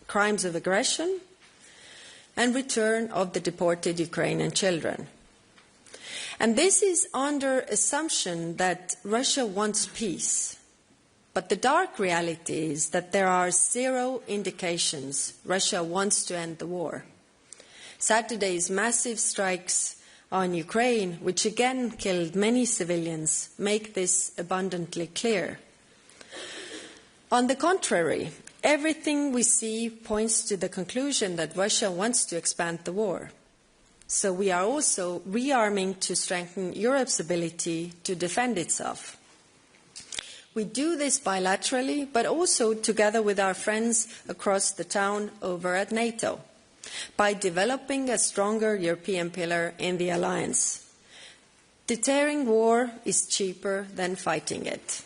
crimes of aggression, and return of the deported Ukrainian children. And this is under assumption that Russia wants peace. But the dark reality is that there are zero indications Russia wants to end the war. Saturday's massive strikes on Ukraine, which again killed many civilians, make this abundantly clear. On the contrary, everything we see points to the conclusion that Russia wants to expand the war. So we are also rearming to strengthen Europe's ability to defend itself. We do this bilaterally, but also together with our friends across the town over at NATO, by developing a stronger European pillar in the alliance. Deterring war is cheaper than fighting it.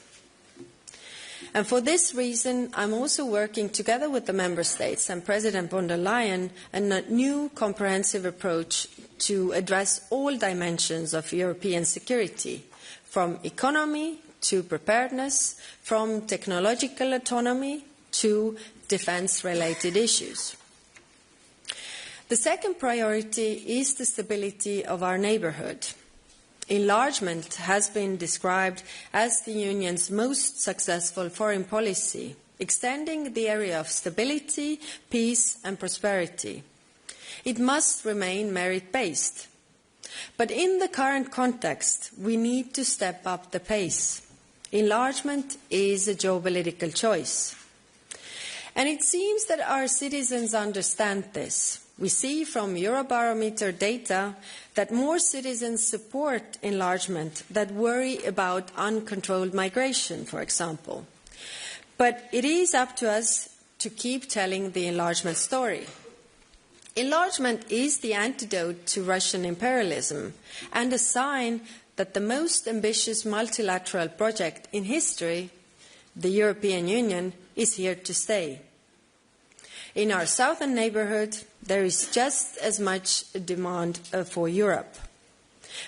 And for this reason, I'm also working together with the Member States and President von der Leyen on a new comprehensive approach to address all dimensions of European security, from economy to preparedness, from technological autonomy to defence-related issues. The second priority is the stability of our neighbourhood. Enlargement has been described as the Union's most successful foreign policy, extending the area of stability, peace and prosperity. It must remain merit-based. But in the current context, we need to step up the pace. Enlargement is a geopolitical choice. And it seems that our citizens understand this. We see from Eurobarometer data that more citizens support enlargement than worry about uncontrolled migration, for example. But it is up to us to keep telling the enlargement story. Enlargement is the antidote to Russian imperialism and a sign that the most ambitious multilateral project in history, the European Union, is here to stay. In our southern neighbourhood, there is just as much demand for Europe.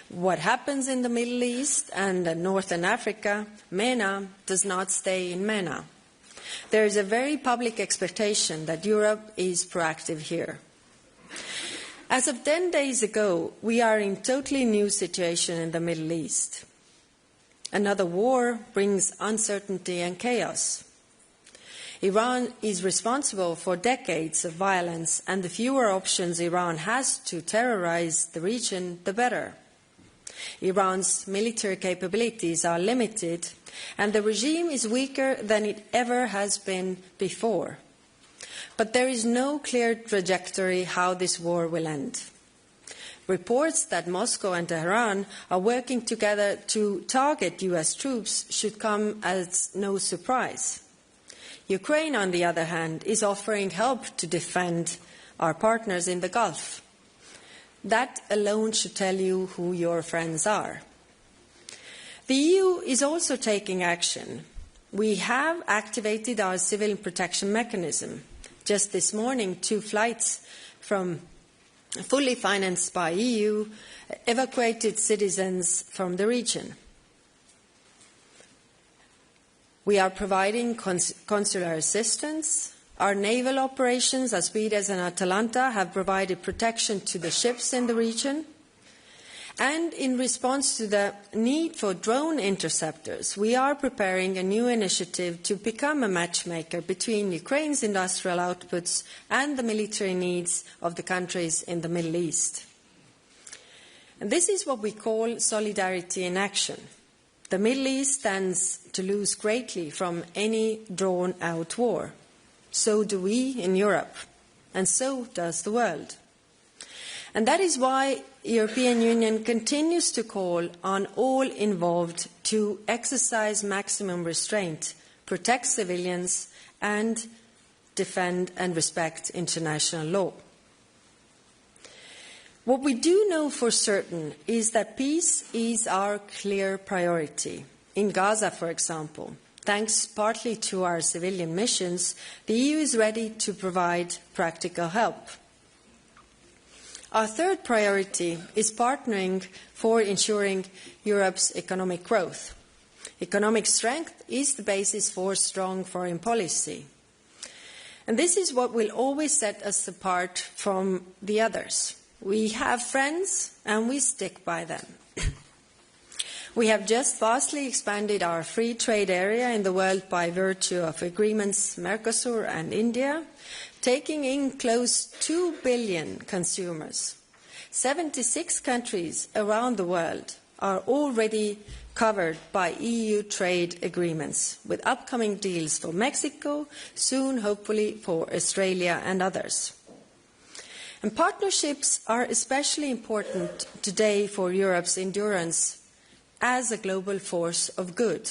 What happens in the Middle East and Northern Africa, MENA, does not stay in MENA. There is a very public expectation that Europe is proactive here. As of 10 days ago, we are in a totally new situation in the Middle East. Another war brings uncertainty and chaos. Iran is responsible for decades of violence, and the fewer options Iran has to terrorize the region, the better. Iran's military capabilities are limited, and the regime is weaker than it ever has been before. But there is no clear trajectory how this war will end. Reports that Moscow and Tehran are working together to target US troops should come as no surprise. Ukraine, on the other hand, is offering help to defend our partners in the Gulf. That alone should tell you who your friends are. The EU is also taking action. We have activated our civil protection mechanism. Just this morning, 2 flights from fully financed by EU evacuated citizens from the region. We are providing consular assistance. Our naval operations, Aspides and Atalanta, have provided protection to the ships in the region. And in response to the need for drone interceptors, we are preparing a new initiative to become a matchmaker between Ukraine's industrial outputs and the military needs of the countries in the Middle East. And this is what we call solidarity in action. The Middle East stands to lose greatly from any drawn-out war. So do we in Europe, and so does the world. And that is why the European Union continues to call on all involved to exercise maximum restraint, protect civilians, and defend and respect international law. What we do know for certain is that peace is our clear priority. In Gaza, for example, thanks partly to our civilian missions, the EU is ready to provide practical help. Our third priority is partnering for ensuring Europe's economic growth. Economic strength is the basis for strong foreign policy. And this is what will always set us apart from the others. We have friends and we stick by them. We have just vastly expanded our free trade area in the world by virtue of agreements Mercosur and India, taking in close 2 billion consumers. 76 countries around the world are already covered by EU trade agreements, with upcoming deals for Mexico, soon hopefully for Australia and others. And partnerships are especially important today for Europe's endurance as a global force of good.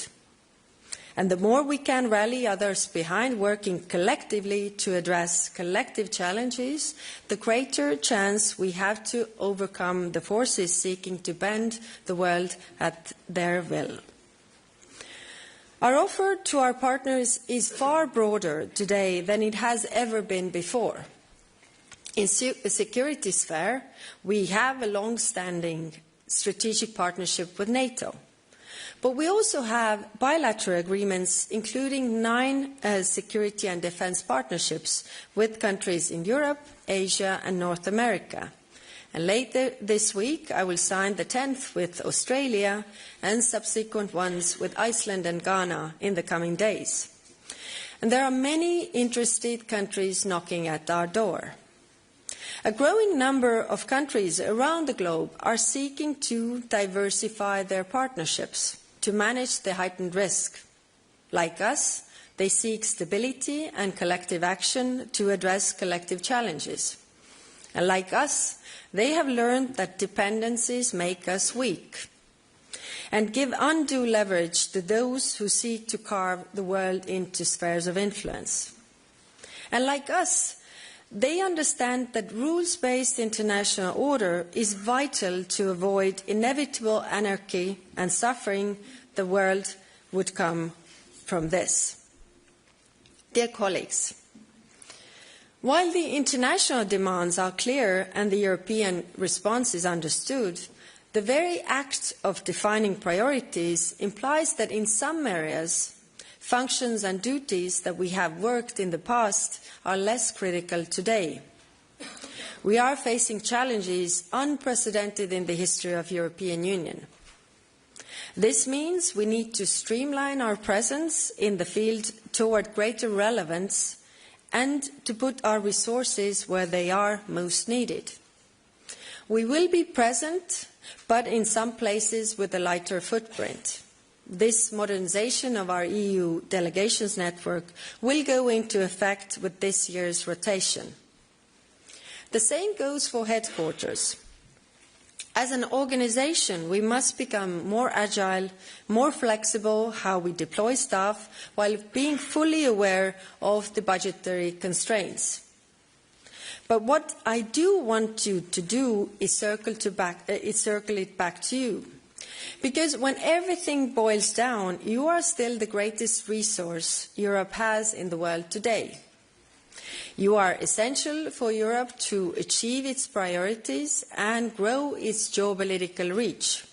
And the more we can rally others behind working collectively to address collective challenges, the greater chance we have to overcome the forces seeking to bend the world at their will. Our offer to our partners is far broader today than it has ever been before. In the security sphere, we have a long-standing strategic partnership with NATO. But we also have bilateral agreements, including 9 security and defence partnerships with countries in Europe, Asia and North America. And later this week, I will sign the 10th with Australia and subsequent ones with Iceland and Ghana in the coming days. And there are many interested countries knocking at our door. A growing number of countries around the globe are seeking to diversify their partnerships to manage the heightened risk. Like us, they seek stability and collective action to address collective challenges. And like us, they have learned that dependencies make us weak and give undue leverage to those who seek to carve the world into spheres of influence. And like us, they understand that rules-based international order is vital to avoid inevitable anarchy and suffering the world would come from this. Dear colleagues, while the international demands are clear and the European response is understood, the very act of defining priorities implies that in some areas, functions and duties that we have worked in the past are less critical today. We are facing challenges unprecedented in the history of the European Union. This means we need to streamline our presence in the field toward greater relevance and to put our resources where they are most needed. We will be present, but in some places with a lighter footprint. This modernisation of our EU delegations network will go into effect with this year's rotation. The same goes for headquarters. As an organisation, we must become more agile, more flexible how we deploy staff, while being fully aware of the budgetary constraints. But what I do want you to do is circle it back to you. Because when everything boils down, you are still the greatest resource Europe has in the world today. You are essential for Europe to achieve its priorities and grow its geopolitical reach.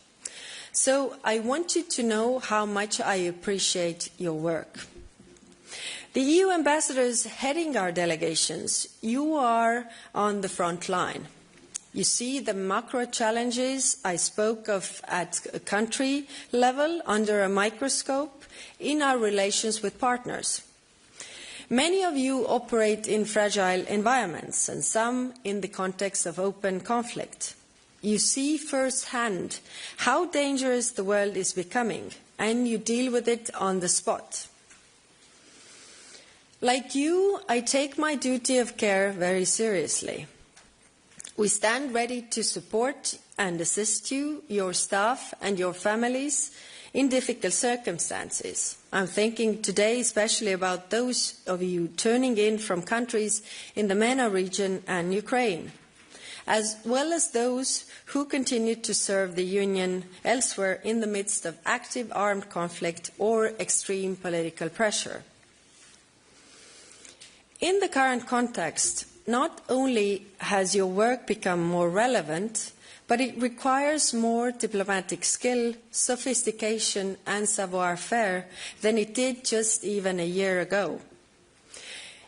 So I want you to know how much I appreciate your work. The EU ambassadors heading our delegations, you are on the front line. You see the macro challenges I spoke of at a country level under a microscope in our relations with partners. Many of you operate in fragile environments, and some in the context of open conflict. You see firsthand how dangerous the world is becoming, and you deal with it on the spot. Like you, I take my duty of care very seriously. We stand ready to support and assist you, your staff and your families in difficult circumstances. I'm thinking today especially about those of you turning in from countries in the MENA region and Ukraine, as well as those who continue to serve the Union elsewhere in the midst of active armed conflict or extreme political pressure. In the current context, not only has your work become more relevant, but it requires more diplomatic skill, sophistication and savoir-faire than it did just even a year ago.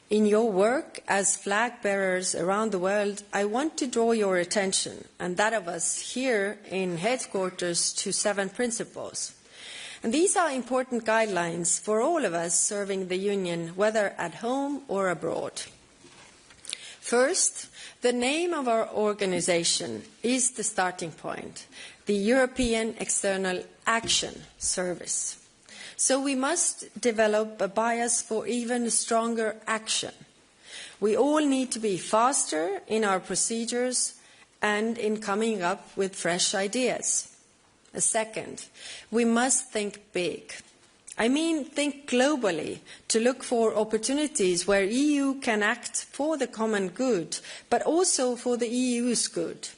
In your work as flag bearers around the world, I want to draw your attention, and that of us here in headquarters, to 7 principles. And these are important guidelines for all of us serving the Union, whether at home or abroad. First, the name of our organisation is the starting point, the European External Action Service. So we must develop a bias for even stronger action. We all need to be faster in our procedures and in coming up with fresh ideas. Second, we must think big. I mean, think globally to look for opportunities where EU can act for the common good, but also for the EU's good.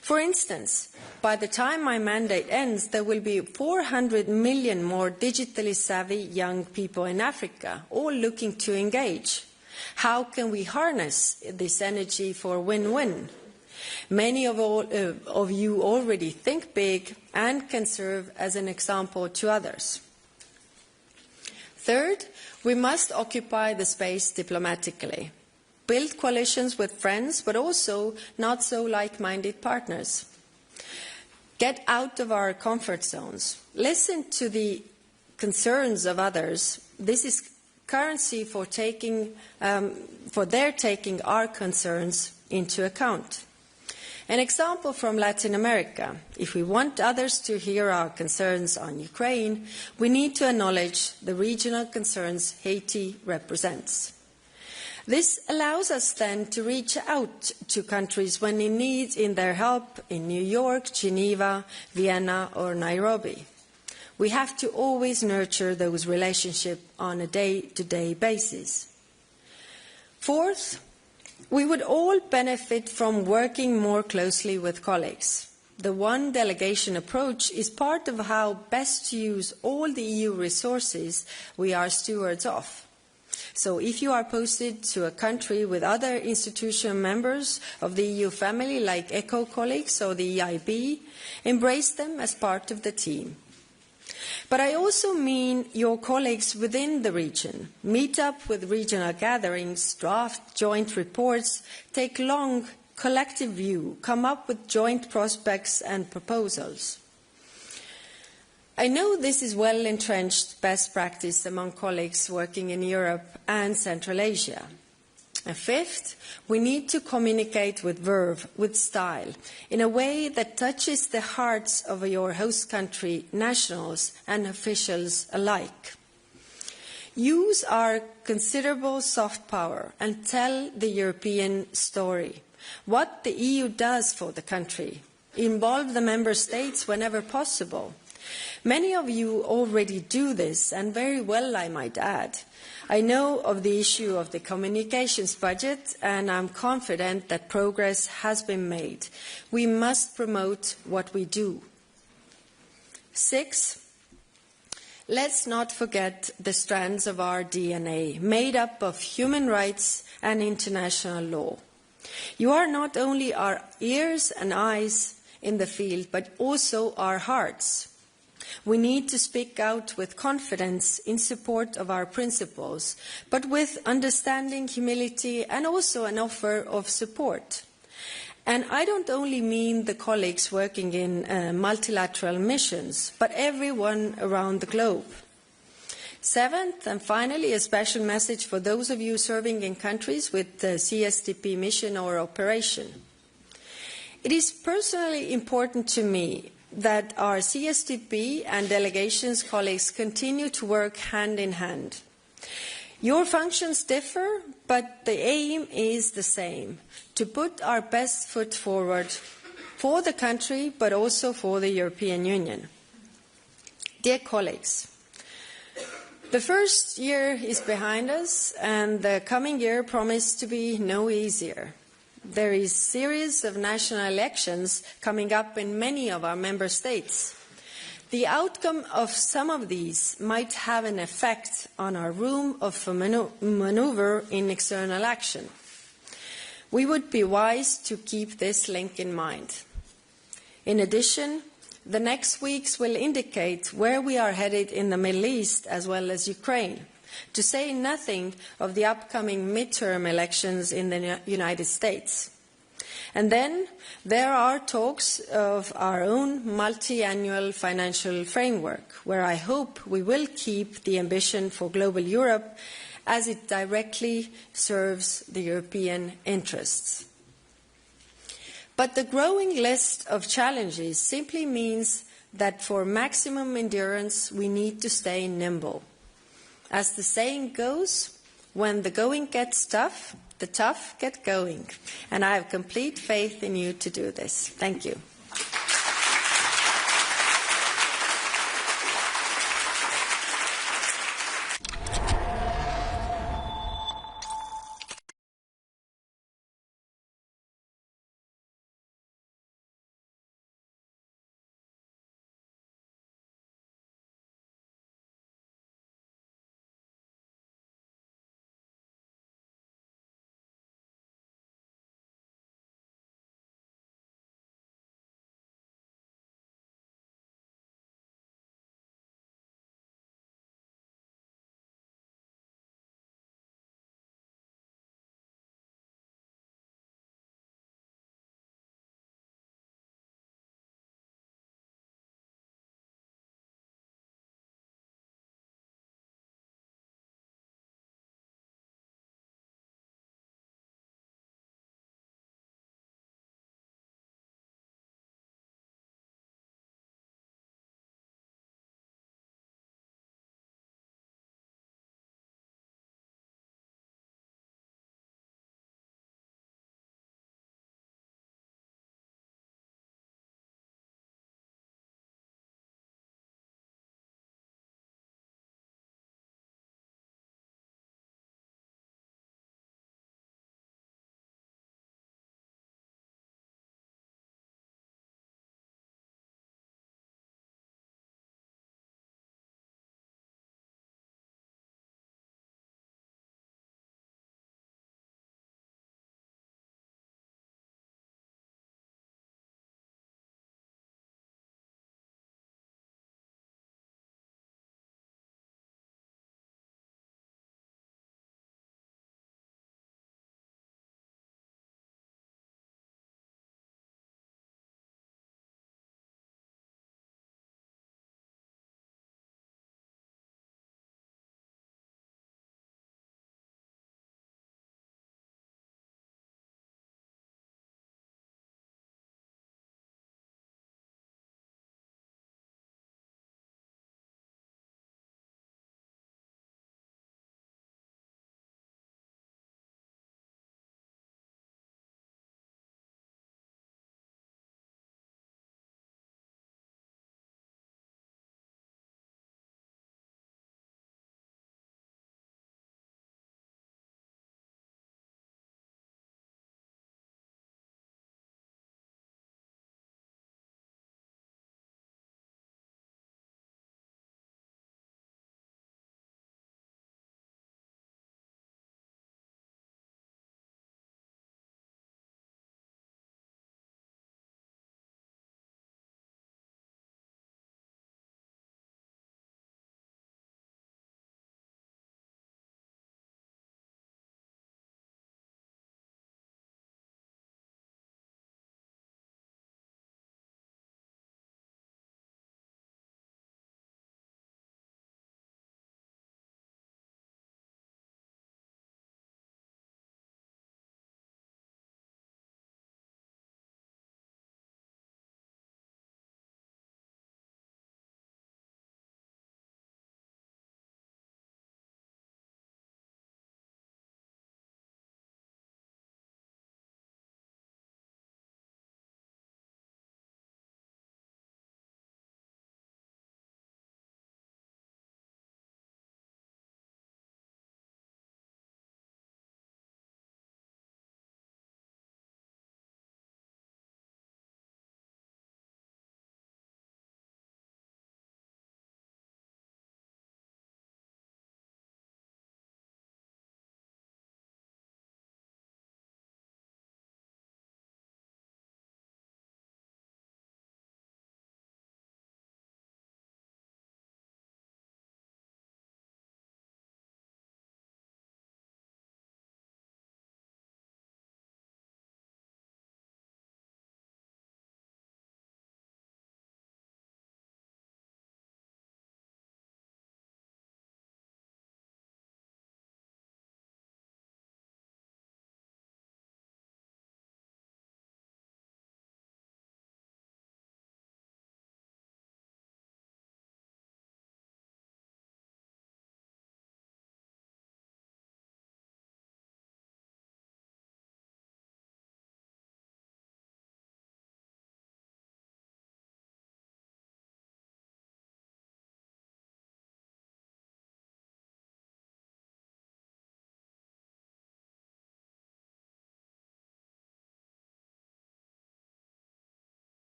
For instance, by the time my mandate ends, there will be 400 million more digitally savvy young people in Africa, all looking to engage. How can we harness this energy for win-win? Many of you already think big and can serve as an example to others. Third, we must occupy the space diplomatically. Build coalitions with friends, but also not so like-minded partners. Get out of our comfort zones. Listen to the concerns of others. This is currency for their taking our concerns into account. An example from Latin America. If we want others to hear our concerns on Ukraine, we need to acknowledge the regional concerns Haiti represents. This allows us then to reach out to countries when in need in their help in New York, Geneva, Vienna or Nairobi. We have to always nurture those relationships on a day-to-day basis. Fourth, we would all benefit from working more closely with colleagues. The one delegation approach is part of how best to use all the EU resources we are stewards of. So if you are posted to a country with other institutional members of the EU family, like ECHO colleagues or the EIB, embrace them as part of the team. But I also mean your colleagues within the region. Meet up with regional gatherings, draft joint reports, take long collective view, come up with joint prospects and proposals. I know this is well-entrenched best practice among colleagues working in Europe and Central Asia. And fifth, we need to communicate with verve, with style, in a way that touches the hearts of your host country nationals and officials alike. Use our considerable soft power and tell the European story. What the EU does for the country. Involve the member states whenever possible. Many of you already do this, and very well, I might add. I know of the issue of the communications budget, and I'm confident that progress has been made. We must promote what we do. 6, let's not forget the strands of our DNA, made up of human rights and international law. You are not only our ears and eyes in the field, but also our hearts. We need to speak out with confidence in support of our principles, but with understanding, humility, and also an offer of support. And I don't only mean the colleagues working in multilateral missions, but everyone around the globe. 7th, and finally, a special message for those of you serving in countries with the CSDP mission or operation. It is personally important to me that our CSDP and delegations colleagues continue to work hand in hand. Your functions differ, but the aim is the same, to put our best foot forward for the country, but also for the European Union. Dear colleagues, the first year is behind us, and the coming year promised to be no easier. There is a series of national elections coming up in many of our member states. The outcome of some of these might have an effect on our room for maneuver in external action. We would be wise to keep this link in mind. In addition, the next weeks will indicate where we are headed in the Middle East as well as Ukraine, to say nothing of the upcoming midterm elections in the United States. And then there are talks of our own multi-annual financial framework, where I hope we will keep the ambition for global Europe as it directly serves the European interests. But the growing list of challenges simply means that for maximum endurance we need to stay nimble. As the saying goes, when the going gets tough, the tough get going. And I have complete faith in you to do this. Thank you.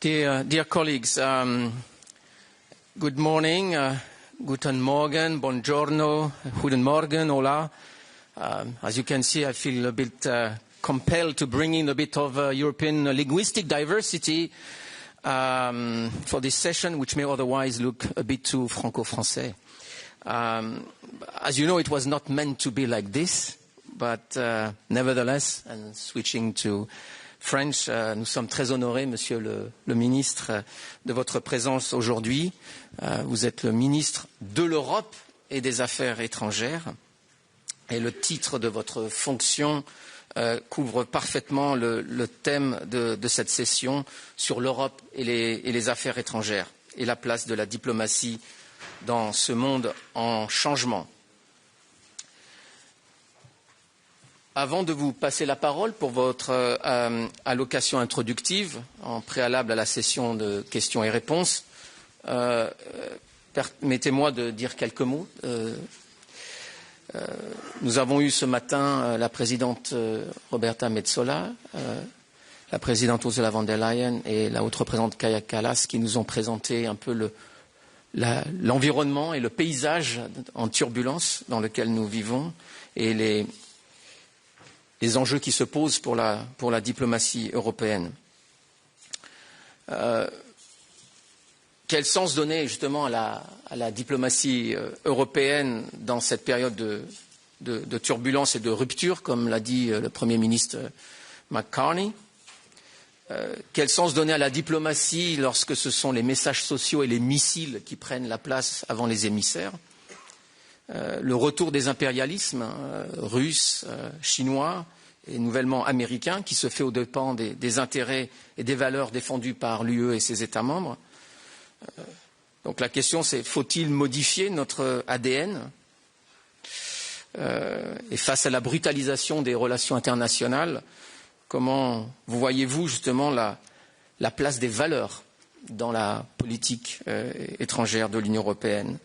Dear colleagues, good morning, guten Morgen, buongiorno, guten Morgen, hola. As you can see, I feel a bit compelled to bring in a bit of European linguistic diversity for this session, which may otherwise look a bit too franco-français. As you know, it was not meant to be like this, but nevertheless, and switching to French, nous sommes très honorés, Monsieur le ministre, de votre présence aujourd'hui. Vous êtes le ministre de l'Europe et des Affaires étrangères. Et le titre de votre fonction couvre parfaitement le thème de cette session sur l'Europe et les affaires étrangères et la place de la diplomatie dans ce monde en changement. Avant de vous passer la parole pour votre allocation introductive, en préalable à la session de questions et réponses, permettez-moi de dire quelques mots. Nous avons eu ce matin la présidente Roberta Metsola, la présidente Ursula von der Leyen et la haute représentante Kaja Kallas qui nous ont présenté un peu l'environnement et le paysage en turbulence dans lequel nous vivons et les enjeux qui se posent pour la diplomatie européenne. Quel sens donner justement à la diplomatie européenne dans cette période de turbulence et de rupture, comme l'a dit le Premier ministre McCartney? Quel sens donner à la diplomatie lorsque ce sont les messages sociaux et les missiles qui prennent la place avant les émissaires? Le retour des impérialismes russes, chinois et nouvellement américains qui se fait aux dépens des intérêts et des valeurs défendues par l'UE et ses États membres. Donc la question c'est, faut-il modifier notre ADN et face à la brutalisation des relations internationales, comment vous voyez-vous justement la place des valeurs dans la politique étrangère de l'Union européenne?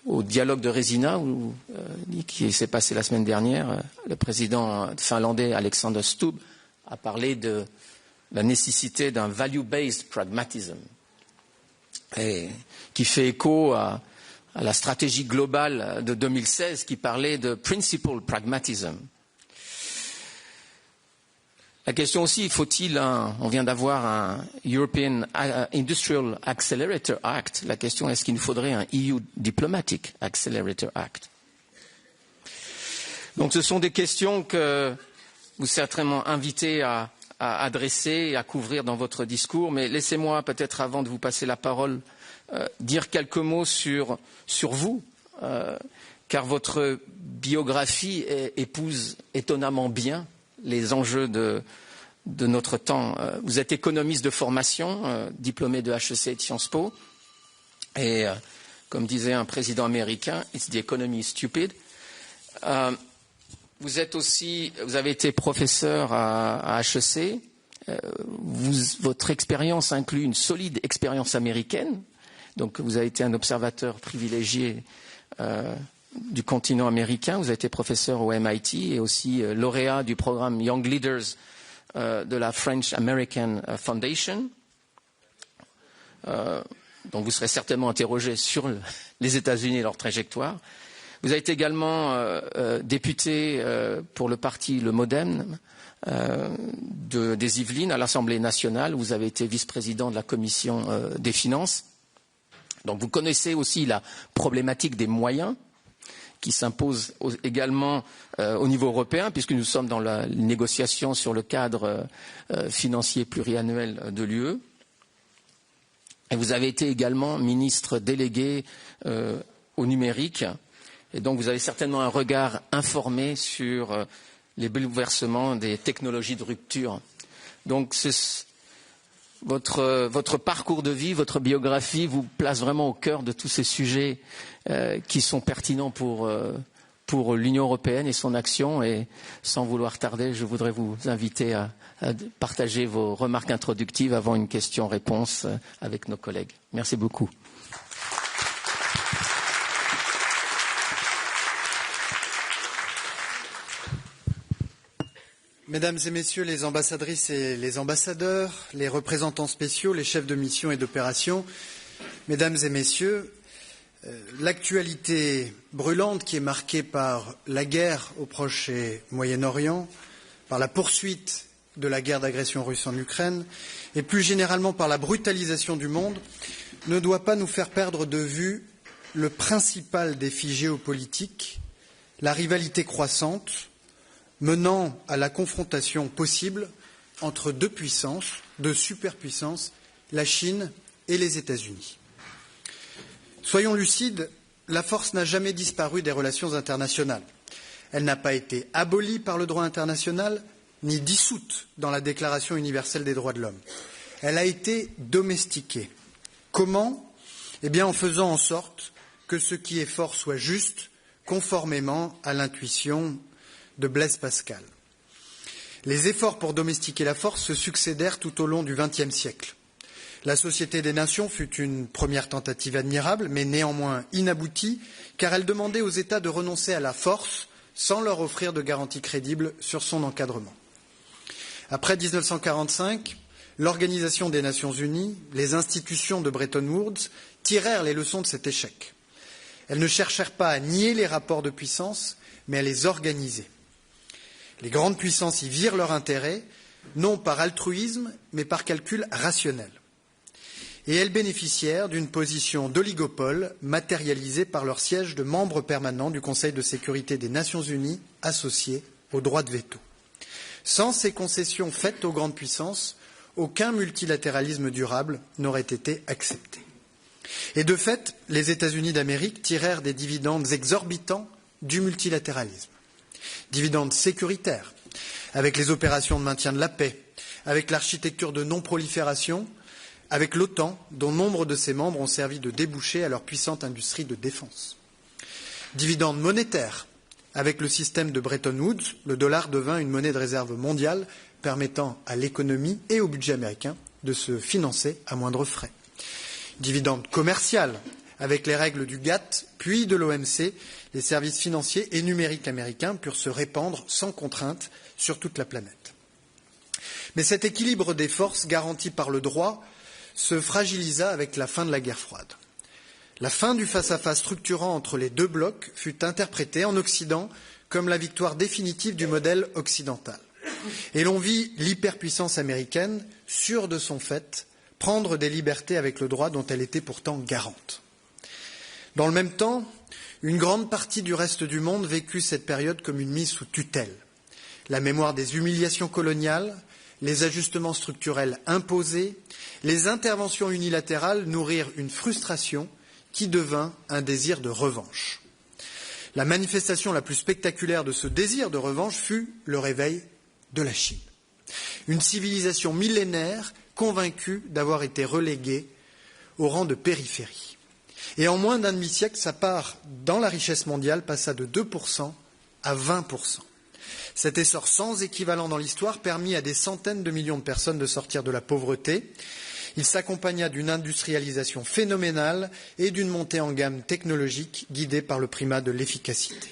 Au dialogue de Resina, qui s'est passé la semaine dernière, le président finlandais Alexander Stubb a parlé de la nécessité d'un value-based pragmatism, et qui fait écho à la stratégie globale de 2016 qui parlait de principled pragmatism. La question aussi, faut-il on vient d'avoir un European Industrial Accelerator Act. La question, est-ce qu'il nous faudrait un EU Diplomatic Accelerator Act? Donc ce sont des questions que vous serez certainement invités à adresser et à couvrir dans votre discours. Mais laissez-moi peut-être, avant de vous passer la parole, dire quelques mots sur vous, car votre biographie épouse étonnamment bien les enjeux de notre temps. Vous êtes économiste de formation, diplômé de HEC et de Sciences Po, et comme disait un président américain, it's the economy is stupid. Vous avez été professeur à HEC. Votre expérience inclut une solide expérience américaine. Donc vous avez été un observateur privilégié du continent américain. Vous avez été professeur au MIT et aussi lauréat du programme Young Leaders de la French American Foundation. Donc vous serez certainement interrogé sur les États-Unis et leur trajectoire. Vous avez été également député pour le parti Le Modem des Yvelines à l'Assemblée nationale. Vous avez été vice-président de la commission des finances. Donc vous connaissez aussi la problématique des moyens qui s'impose également au niveau européen, puisque nous sommes dans la négociation sur le cadre financier pluriannuel de l'UE. Et vous avez été également ministre délégué au numérique. Et donc vous avez certainement un regard informé sur les bouleversements des technologies de rupture. Donc votre parcours de vie, votre biographie vous place vraiment au cœur de tous ces sujets qui sont pertinents pour pour l'Union européenne et son action. Et sans vouloir tarder, je voudrais vous inviter à partager vos remarques introductives avant une question-réponse avec nos collègues. Merci beaucoup. Mesdames et messieurs les ambassadrices et les ambassadeurs, les représentants spéciaux, les chefs de mission et d'opération, mesdames et messieurs, l'actualité brûlante qui est marquée par la guerre au Proche et Moyen-Orient, par la poursuite de la guerre d'agression russe en Ukraine et plus généralement par la brutalisation du monde ne doit pas nous faire perdre de vue le principal défi géopolitique, la rivalité croissante menant à la confrontation possible entre deux puissances, deux superpuissances, la Chine et les États-Unis. Soyons lucides, la force n'a jamais disparu des relations internationales. Elle n'a pas été abolie par le droit international, ni dissoute dans la Déclaration universelle des droits de l'homme. Elle a été domestiquée. Comment ? Eh bien, en faisant en sorte que ce qui est fort soit juste, conformément à l'intuition de Blaise Pascal. Les efforts pour domestiquer la force se succédèrent tout au long du XXe siècle. La Société des Nations fut une première tentative admirable, mais néanmoins inaboutie, car elle demandait aux États de renoncer à la force sans leur offrir de garanties crédibles sur son encadrement. Après 1945, l'Organisation des Nations Unies, les institutions de Bretton Woods tirèrent les leçons de cet échec. Elles ne cherchèrent pas à nier les rapports de puissance, mais à les organiser. Les grandes puissances y virent leur intérêt, non par altruisme, mais par calcul rationnel. Et elles bénéficièrent d'une position d'oligopole matérialisée par leur siège de membre permanent du Conseil de sécurité des Nations Unies associé au droit de veto. Sans ces concessions faites aux grandes puissances, aucun multilatéralisme durable n'aurait été accepté. Et de fait, les États-Unis d'Amérique tirèrent des dividendes exorbitants du multilatéralisme. Dividendes sécuritaires, avec les opérations de maintien de la paix, avec l'architecture de non-prolifération, avec l'OTAN, dont nombre de ses membres ont servi de débouché à leur puissante industrie de défense. Dividendes monétaires, avec le système de Bretton Woods, le dollar devint une monnaie de réserve mondiale permettant à l'économie et au budget américain de se financer à moindre frais. Dividendes commerciales, avec les règles du GATT, puis de l'OMC, les services financiers et numériques américains purent se répandre sans contrainte sur toute la planète. Mais cet équilibre des forces garanti par le droit se fragilisa avec la fin de la guerre froide. La fin du face-à-face structurant entre les deux blocs fut interprétée en Occident comme la victoire définitive du modèle occidental. Et l'on vit l'hyperpuissance américaine, sûre de son fait, prendre des libertés avec le droit dont elle était pourtant garante. Dans le même temps, une grande partie du reste du monde vécut cette période comme une mise sous tutelle. La mémoire des humiliations coloniales, les ajustements structurels imposés, les interventions unilatérales nourrirent une frustration qui devint un désir de revanche. La manifestation la plus spectaculaire de ce désir de revanche fut le réveil de la Chine. Une civilisation millénaire convaincue d'avoir été reléguée au rang de périphérie. Et en moins d'un demi-siècle, sa part dans la richesse mondiale passa de 2% à 20%. Cet essor sans équivalent dans l'histoire permit à des centaines de millions de personnes de sortir de la pauvreté. Il s'accompagna d'une industrialisation phénoménale et d'une montée en gamme technologique guidée par le primat de l'efficacité.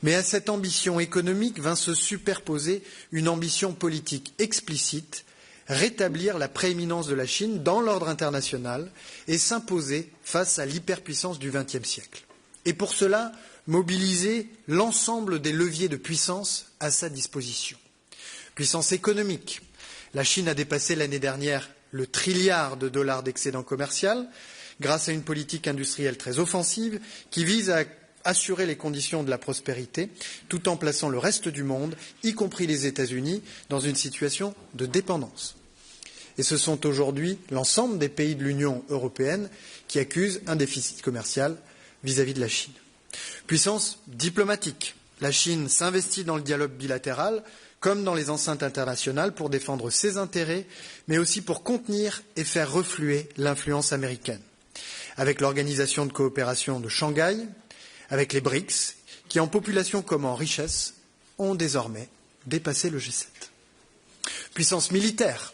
Mais à cette ambition économique vint se superposer une ambition politique explicite, rétablir la prééminence de la Chine dans l'ordre international et s'imposer face à l'hyperpuissance du XXe siècle. Et pour cela, mobiliser l'ensemble des leviers de puissance à sa disposition. Puissance économique. La Chine a dépassé l'année dernière le trilliard de dollars d'excédent commercial grâce à une politique industrielle très offensive qui vise à assurer les conditions de la prospérité tout en plaçant le reste du monde, y compris les États-Unis, dans une situation de dépendance. Et ce sont aujourd'hui l'ensemble des pays de l'Union européenne qui accusent un déficit commercial vis-à-vis de la Chine. Puissance diplomatique. La Chine s'investit dans le dialogue bilatéral comme dans les enceintes internationales pour défendre ses intérêts, mais aussi pour contenir et faire refluer l'influence américaine. Avec l'Organisation de coopération de Shanghai, avec les BRICS, qui, en population comme en richesse, ont désormais dépassé le G7. Puissance militaire.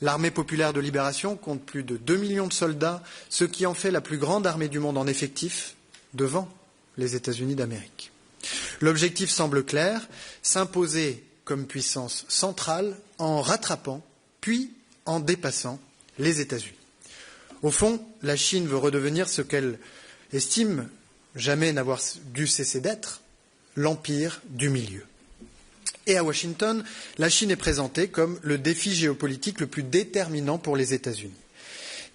L'armée populaire de libération compte plus de 2 millions de soldats, ce qui en fait la plus grande armée du monde en effectif, devant les États-Unis d'Amérique. L'objectif semble clair, s'imposer comme puissance centrale en rattrapant, puis en dépassant les États-Unis. Au fond, la Chine veut redevenir ce qu'elle estime jamais n'avoir dû cesser d'être, l'empire du milieu. Et à Washington, la Chine est présentée comme le défi géopolitique le plus déterminant pour les États-Unis.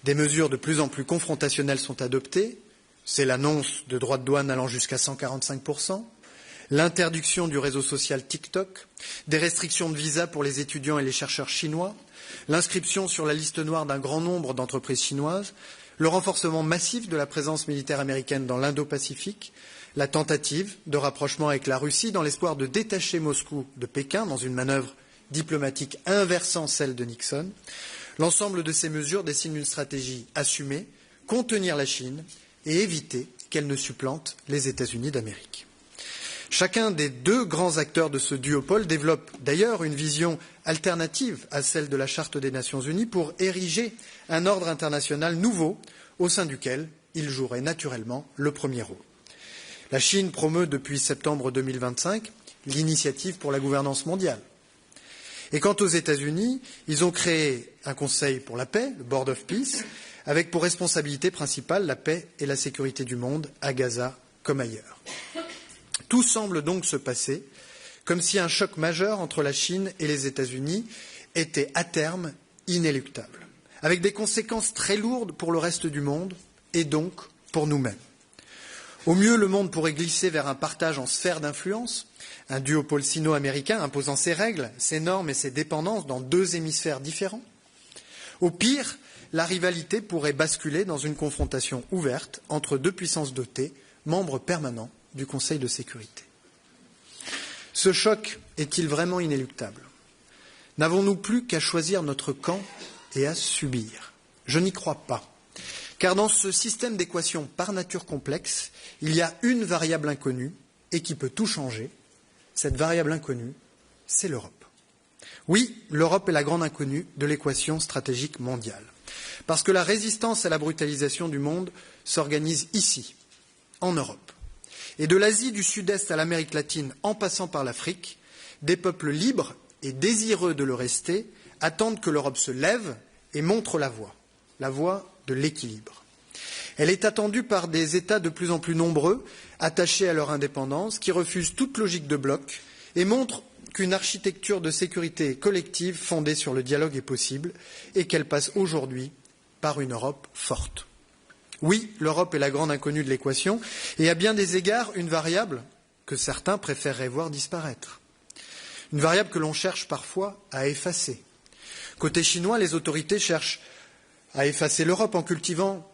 Des mesures de plus en plus confrontationnelles sont adoptées. C'est l'annonce de droits de douane allant jusqu'à 145%, l'interdiction du réseau social TikTok, des restrictions de visa pour les étudiants et les chercheurs chinois, l'inscription sur la liste noire d'un grand nombre d'entreprises chinoises, le renforcement massif de la présence militaire américaine dans l'Indo-Pacifique, la tentative de rapprochement avec la Russie dans l'espoir de détacher Moscou de Pékin dans une manœuvre diplomatique inversant celle de Nixon. L'ensemble de ces mesures dessine une stratégie assumée, contenir la Chine et éviter qu'elle ne supplante les États-Unis d'Amérique. Chacun des deux grands acteurs de ce duopole développe d'ailleurs une vision alternative à celle de la Charte des Nations Unies pour ériger un ordre international nouveau au sein duquel il jouerait naturellement le premier rôle. La Chine promeut depuis septembre 2025 l'initiative pour la gouvernance mondiale. Et quant aux États-Unis, ils ont créé un Conseil pour la paix, le Board of Peace, avec pour responsabilité principale la paix et la sécurité du monde, à Gaza comme ailleurs. Tout semble donc se passer comme si un choc majeur entre la Chine et les États-Unis était à terme inéluctable, avec des conséquences très lourdes pour le reste du monde et donc pour nous-mêmes. Au mieux, le monde pourrait glisser vers un partage en sphères d'influence, un duopole sino-américain imposant ses règles, ses normes et ses dépendances dans deux hémisphères différents. Au pire, la rivalité pourrait basculer dans une confrontation ouverte entre deux puissances dotées, membres permanents du Conseil de sécurité. Ce choc est-il vraiment inéluctable? N'avons-nous plus qu'à choisir notre camp et à subir? Je n'y crois pas. Car dans ce système d'équations par nature complexe, il y a une variable inconnue et qui peut tout changer. Cette variable inconnue, c'est l'Europe. Oui, l'Europe est la grande inconnue de l'équation stratégique mondiale. Parce que la résistance à la brutalisation du monde s'organise ici, en Europe. Et de l'Asie du Sud-Est à l'Amérique latine, en passant par l'Afrique, des peuples libres et désireux de le rester attendent que l'Europe se lève et montre la voie de l'équilibre. Elle est attendue par des États de plus en plus nombreux, attachés à leur indépendance, qui refusent toute logique de bloc et montrent qu'une architecture de sécurité collective fondée sur le dialogue est possible et qu'elle passe aujourd'hui par une Europe forte. Oui, l'Europe est la grande inconnue de l'équation et à bien des égards une variable que certains préféreraient voir disparaître. Une variable que l'on cherche parfois à effacer. Côté chinois, les autorités cherchent à effacer l'Europe en cultivant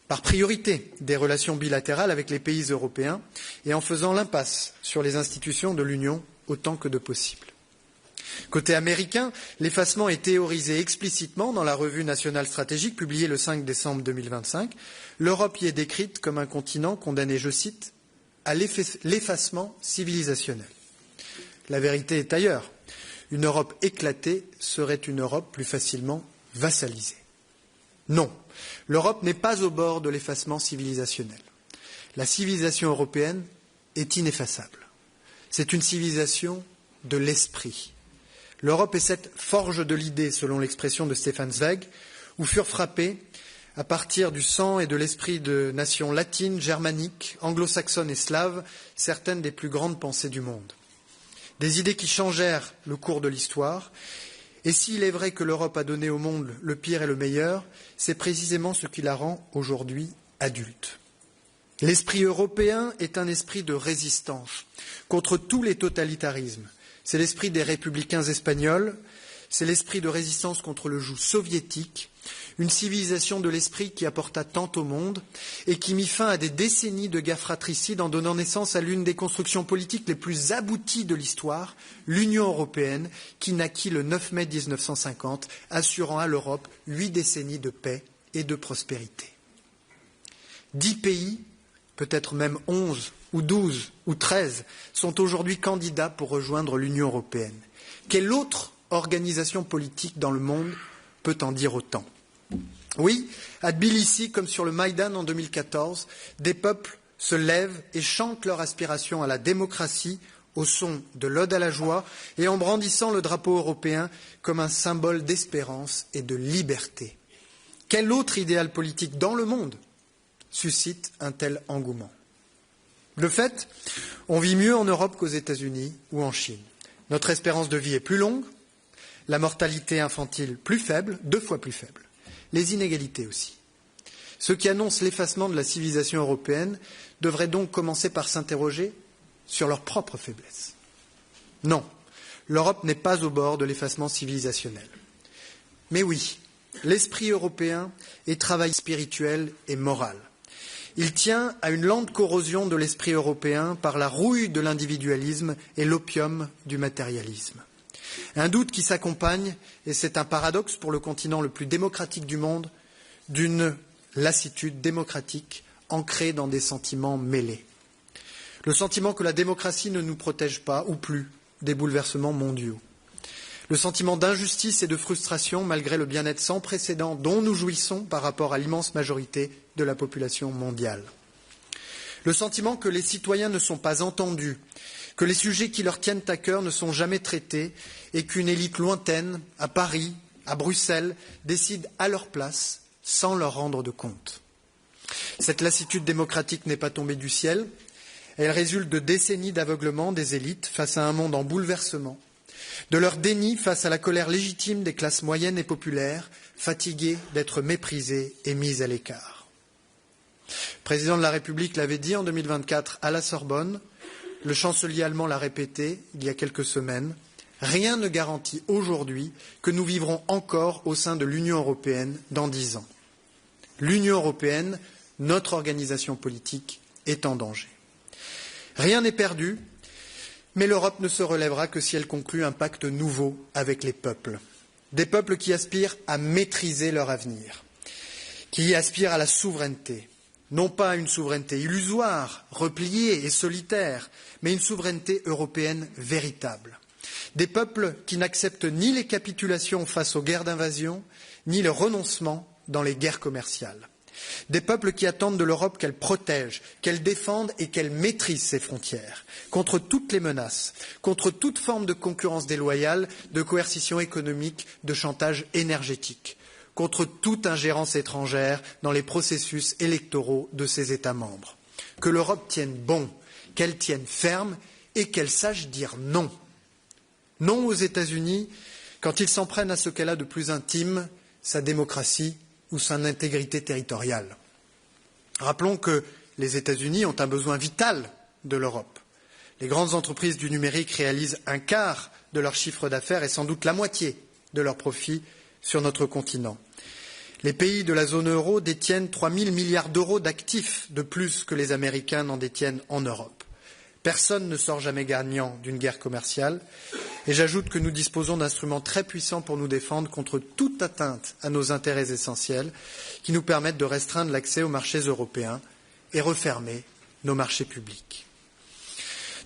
par priorité des relations bilatérales avec les pays européens et en faisant l'impasse sur les institutions de l'Union autant que de possible. Côté américain, l'effacement est théorisé explicitement dans la revue nationale stratégique publiée le 5 décembre 2025. L'Europe y est décrite comme un continent condamné, je cite, à l'effacement civilisationnel. La vérité est ailleurs. Une Europe éclatée serait une Europe plus facilement vassalisée. Non, l'Europe n'est pas au bord de l'effacement civilisationnel. La civilisation européenne est ineffaçable. C'est une civilisation de l'esprit. L'Europe est cette forge de l'idée, selon l'expression de Stefan Zweig, où furent frappées, à partir du sang et de l'esprit de nations latines, germaniques, anglo-saxonnes et slaves, certaines des plus grandes pensées du monde. Des idées qui changèrent le cours de l'histoire. Et s'il est vrai que l'Europe a donné au monde le pire et le meilleur, c'est précisément ce qui la rend aujourd'hui adulte. L'esprit européen est un esprit de résistance contre tous les totalitarismes. C'est l'esprit des républicains espagnols, c'est l'esprit de résistance contre le joug soviétique, une civilisation de l'esprit qui apporta tant au monde et qui mit fin à des décennies de guerre fratricide en donnant naissance à l'une des constructions politiques les plus abouties de l'histoire, l'Union européenne, qui naquit le 9 mai 1950, assurant à l'Europe 8 décennies de paix et de prospérité. 10 pays peut-être même 11 ou 12 ou 13, sont aujourd'hui candidats pour rejoindre l'Union européenne. Quelle autre organisation politique dans le monde peut en dire autant? Oui, à Tbilissi, comme sur le Maïdan en 2014, des peuples se lèvent et chantent leur aspiration à la démocratie au son de l'Ode à la joie et en brandissant le drapeau européen comme un symbole d'espérance et de liberté. Quel autre idéal politique dans le monde suscite un tel engouement? De fait, on vit mieux en Europe qu'aux États-Unis ou en Chine. Notre espérance de vie est plus longue, la mortalité infantile plus faible, 2 fois plus faible, les inégalités aussi. Ceux qui annoncent l'effacement de la civilisation européenne devraient donc commencer par s'interroger sur leur propre faiblesse. Non, l'Europe n'est pas au bord de l'effacement civilisationnel. Mais oui, l'esprit européen est travail spirituel et moral. Il tient à une lente corrosion de l'esprit européen par la rouille de l'individualisme et l'opium du matérialisme. Un doute qui s'accompagne, et c'est un paradoxe pour le continent le plus démocratique du monde, d'une lassitude démocratique ancrée dans des sentiments mêlés. Le sentiment que la démocratie ne nous protège pas, ou plus, des bouleversements mondiaux. Le sentiment d'injustice et de frustration malgré le bien-être sans précédent dont nous jouissons par rapport à l'immense majorité de la population mondiale. Le sentiment que les citoyens ne sont pas entendus, que les sujets qui leur tiennent à cœur ne sont jamais traités et qu'une élite lointaine, à Paris, à Bruxelles, décide à leur place sans leur rendre de compte. Cette lassitude démocratique n'est pas tombée du ciel. Elle résulte de décennies d'aveuglement des élites face à un monde en bouleversement, de leur déni face à la colère légitime des classes moyennes et populaires, fatiguées d'être méprisées et mises à l'écart. Le président de la République l'avait dit en 2024 à la Sorbonne, le chancelier allemand l'a répété il y a quelques semaines, rien ne garantit aujourd'hui que nous vivrons encore au sein de l'Union européenne dans 10 ans. L'Union européenne, notre organisation politique, est en danger. Rien n'est perdu, mais l'Europe ne se relèvera que si elle conclut un pacte nouveau avec les peuples. Des peuples qui aspirent à maîtriser leur avenir, qui aspirent à la souveraineté. Non pas une souveraineté illusoire, repliée et solitaire, mais une souveraineté européenne véritable. Des peuples qui n'acceptent ni les capitulations face aux guerres d'invasion, ni le renoncement dans les guerres commerciales. Des peuples qui attendent de l'Europe qu'elle protège, qu'elle défende et qu'elle maîtrise ses frontières, contre toutes les menaces, contre toute forme de concurrence déloyale, de coercition économique, de chantage énergétique, contre toute ingérence étrangère dans les processus électoraux de ses États membres. Que l'Europe tienne bon, qu'elle tienne ferme et qu'elle sache dire non. Non aux États-Unis quand ils s'en prennent à ce qu'elle a de plus intime, sa démocratie ou son intégrité territoriale. Rappelons que les États-Unis ont un besoin vital de l'Europe. Les grandes entreprises du numérique réalisent 1/4 de leur chiffre d'affaires et sans doute la moitié de leurs profits sur notre continent. Les pays de la zone euro détiennent 3 000 milliards d'euros d'actifs de plus que les Américains n'en détiennent en Europe. Personne ne sort jamais gagnant d'une guerre commerciale. Et j'ajoute que nous disposons d'instruments très puissants pour nous défendre contre toute atteinte à nos intérêts essentiels, qui nous permettent de restreindre l'accès aux marchés européens et refermer nos marchés publics.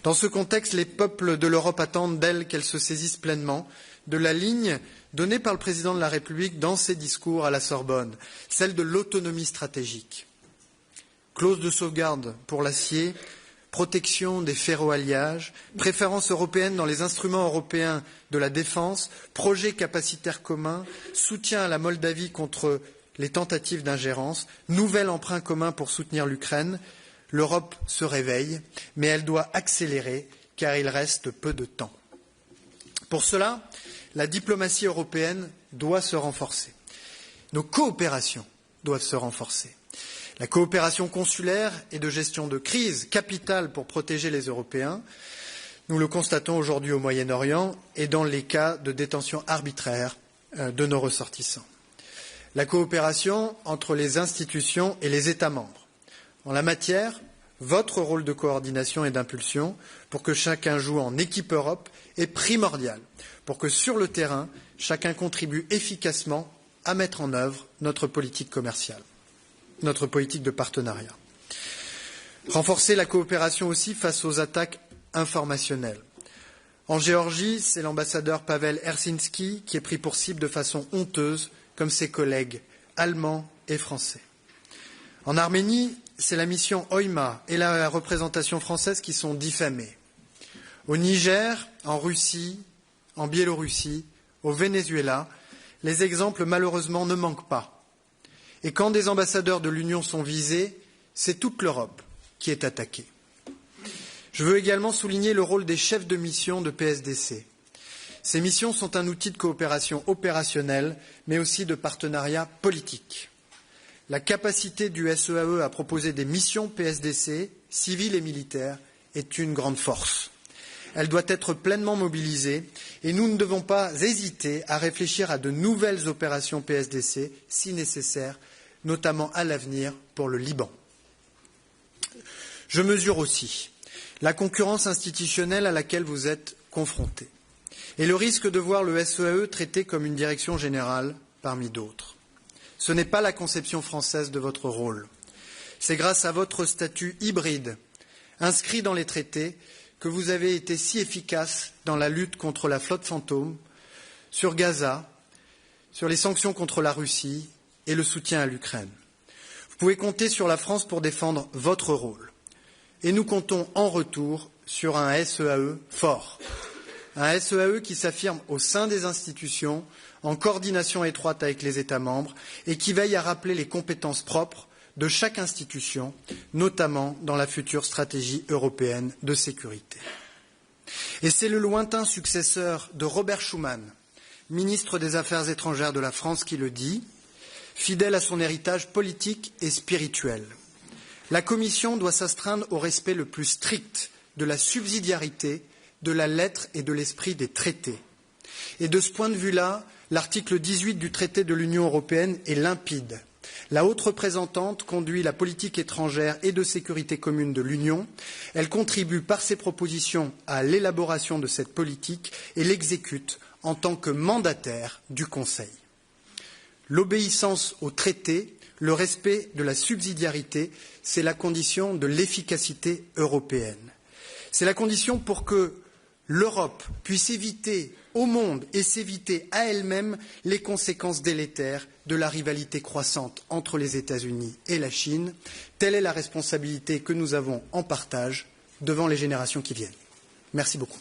Dans ce contexte, les peuples de l'Europe attendent d'elle qu'elle se saisisse pleinement de la ligne donnée par le président de la République dans ses discours à la Sorbonne, celle de l'autonomie stratégique. Clause de sauvegarde pour l'acier, protection des ferroalliages, préférence européenne dans les instruments européens de la défense, projet capacitaire commun, soutien à la Moldavie contre les tentatives d'ingérence, nouvel emprunt commun pour soutenir l'Ukraine. L'Europe se réveille, mais elle doit accélérer car il reste peu de temps. Pour cela, la diplomatie européenne doit se renforcer. Nos coopérations doivent se renforcer. La coopération consulaire et de gestion de crise, capitale pour protéger les Européens, nous le constatons aujourd'hui au Moyen-Orient et dans les cas de détention arbitraire de nos ressortissants. La coopération entre les institutions et les États membres. En la matière, votre rôle de coordination et d'impulsion pour que chacun joue en équipe Europe est primordial, pour que sur le terrain, chacun contribue efficacement à mettre en œuvre notre politique commerciale, notre politique de partenariat. Renforcer la coopération aussi face aux attaques informationnelles. En Géorgie, c'est l'ambassadeur Pavel Hersinski qui est pris pour cible de façon honteuse, comme ses collègues allemands et français. En Arménie, c'est la mission OIMA et la représentation française qui sont diffamées. Au Niger, en Russie, en Biélorussie, au Venezuela, les exemples malheureusement ne manquent pas. Et quand des ambassadeurs de l'Union sont visés, c'est toute l'Europe qui est attaquée. Je veux également souligner le rôle des chefs de mission de PSDC. Ces missions sont un outil de coopération opérationnelle, mais aussi de partenariat politique. La capacité du SEAE à proposer des missions PSDC, civiles et militaires, est une grande force. Elle doit être pleinement mobilisée et nous ne devons pas hésiter à réfléchir à de nouvelles opérations PSDC, si nécessaire, notamment à l'avenir pour le Liban. Je mesure aussi la concurrence institutionnelle à laquelle vous êtes confrontés et le risque de voir le SEAE traité comme une direction générale parmi d'autres. Ce n'est pas la conception française de votre rôle. C'est grâce à votre statut hybride, inscrit dans les traités, que vous avez été si efficace dans la lutte contre la flotte fantôme, sur Gaza, sur les sanctions contre la Russie et le soutien à l'Ukraine. Vous pouvez compter sur la France pour défendre votre rôle. Et nous comptons en retour sur un SEAE fort. Un SEAE qui s'affirme au sein des institutions, en coordination étroite avec les États membres et qui veille à rappeler les compétences propres de chaque institution, notamment dans la future stratégie européenne de sécurité. Et c'est le lointain successeur de Robert Schuman, ministre des Affaires étrangères de la France, qui le dit, fidèle à son héritage politique et spirituel. La Commission doit s'astreindre au respect le plus strict de la subsidiarité, de la lettre et de l'esprit des traités. Et de ce point de vue-là, l'article 18 du traité de l'Union européenne est limpide. La haute représentante conduit la politique étrangère et de sécurité commune de l'Union. Elle contribue par ses propositions à l'élaboration de cette politique et l'exécute en tant que mandataire du Conseil. L'obéissance au traité, le respect de la subsidiarité, c'est la condition de l'efficacité européenne. C'est la condition pour que l'Europe puisse éviter au monde et s'éviter à elle-même les conséquences délétères de la rivalité croissante entre les États-Unis et la Chine. Telle est la responsabilité que nous avons en partage devant les générations qui viennent. Merci beaucoup.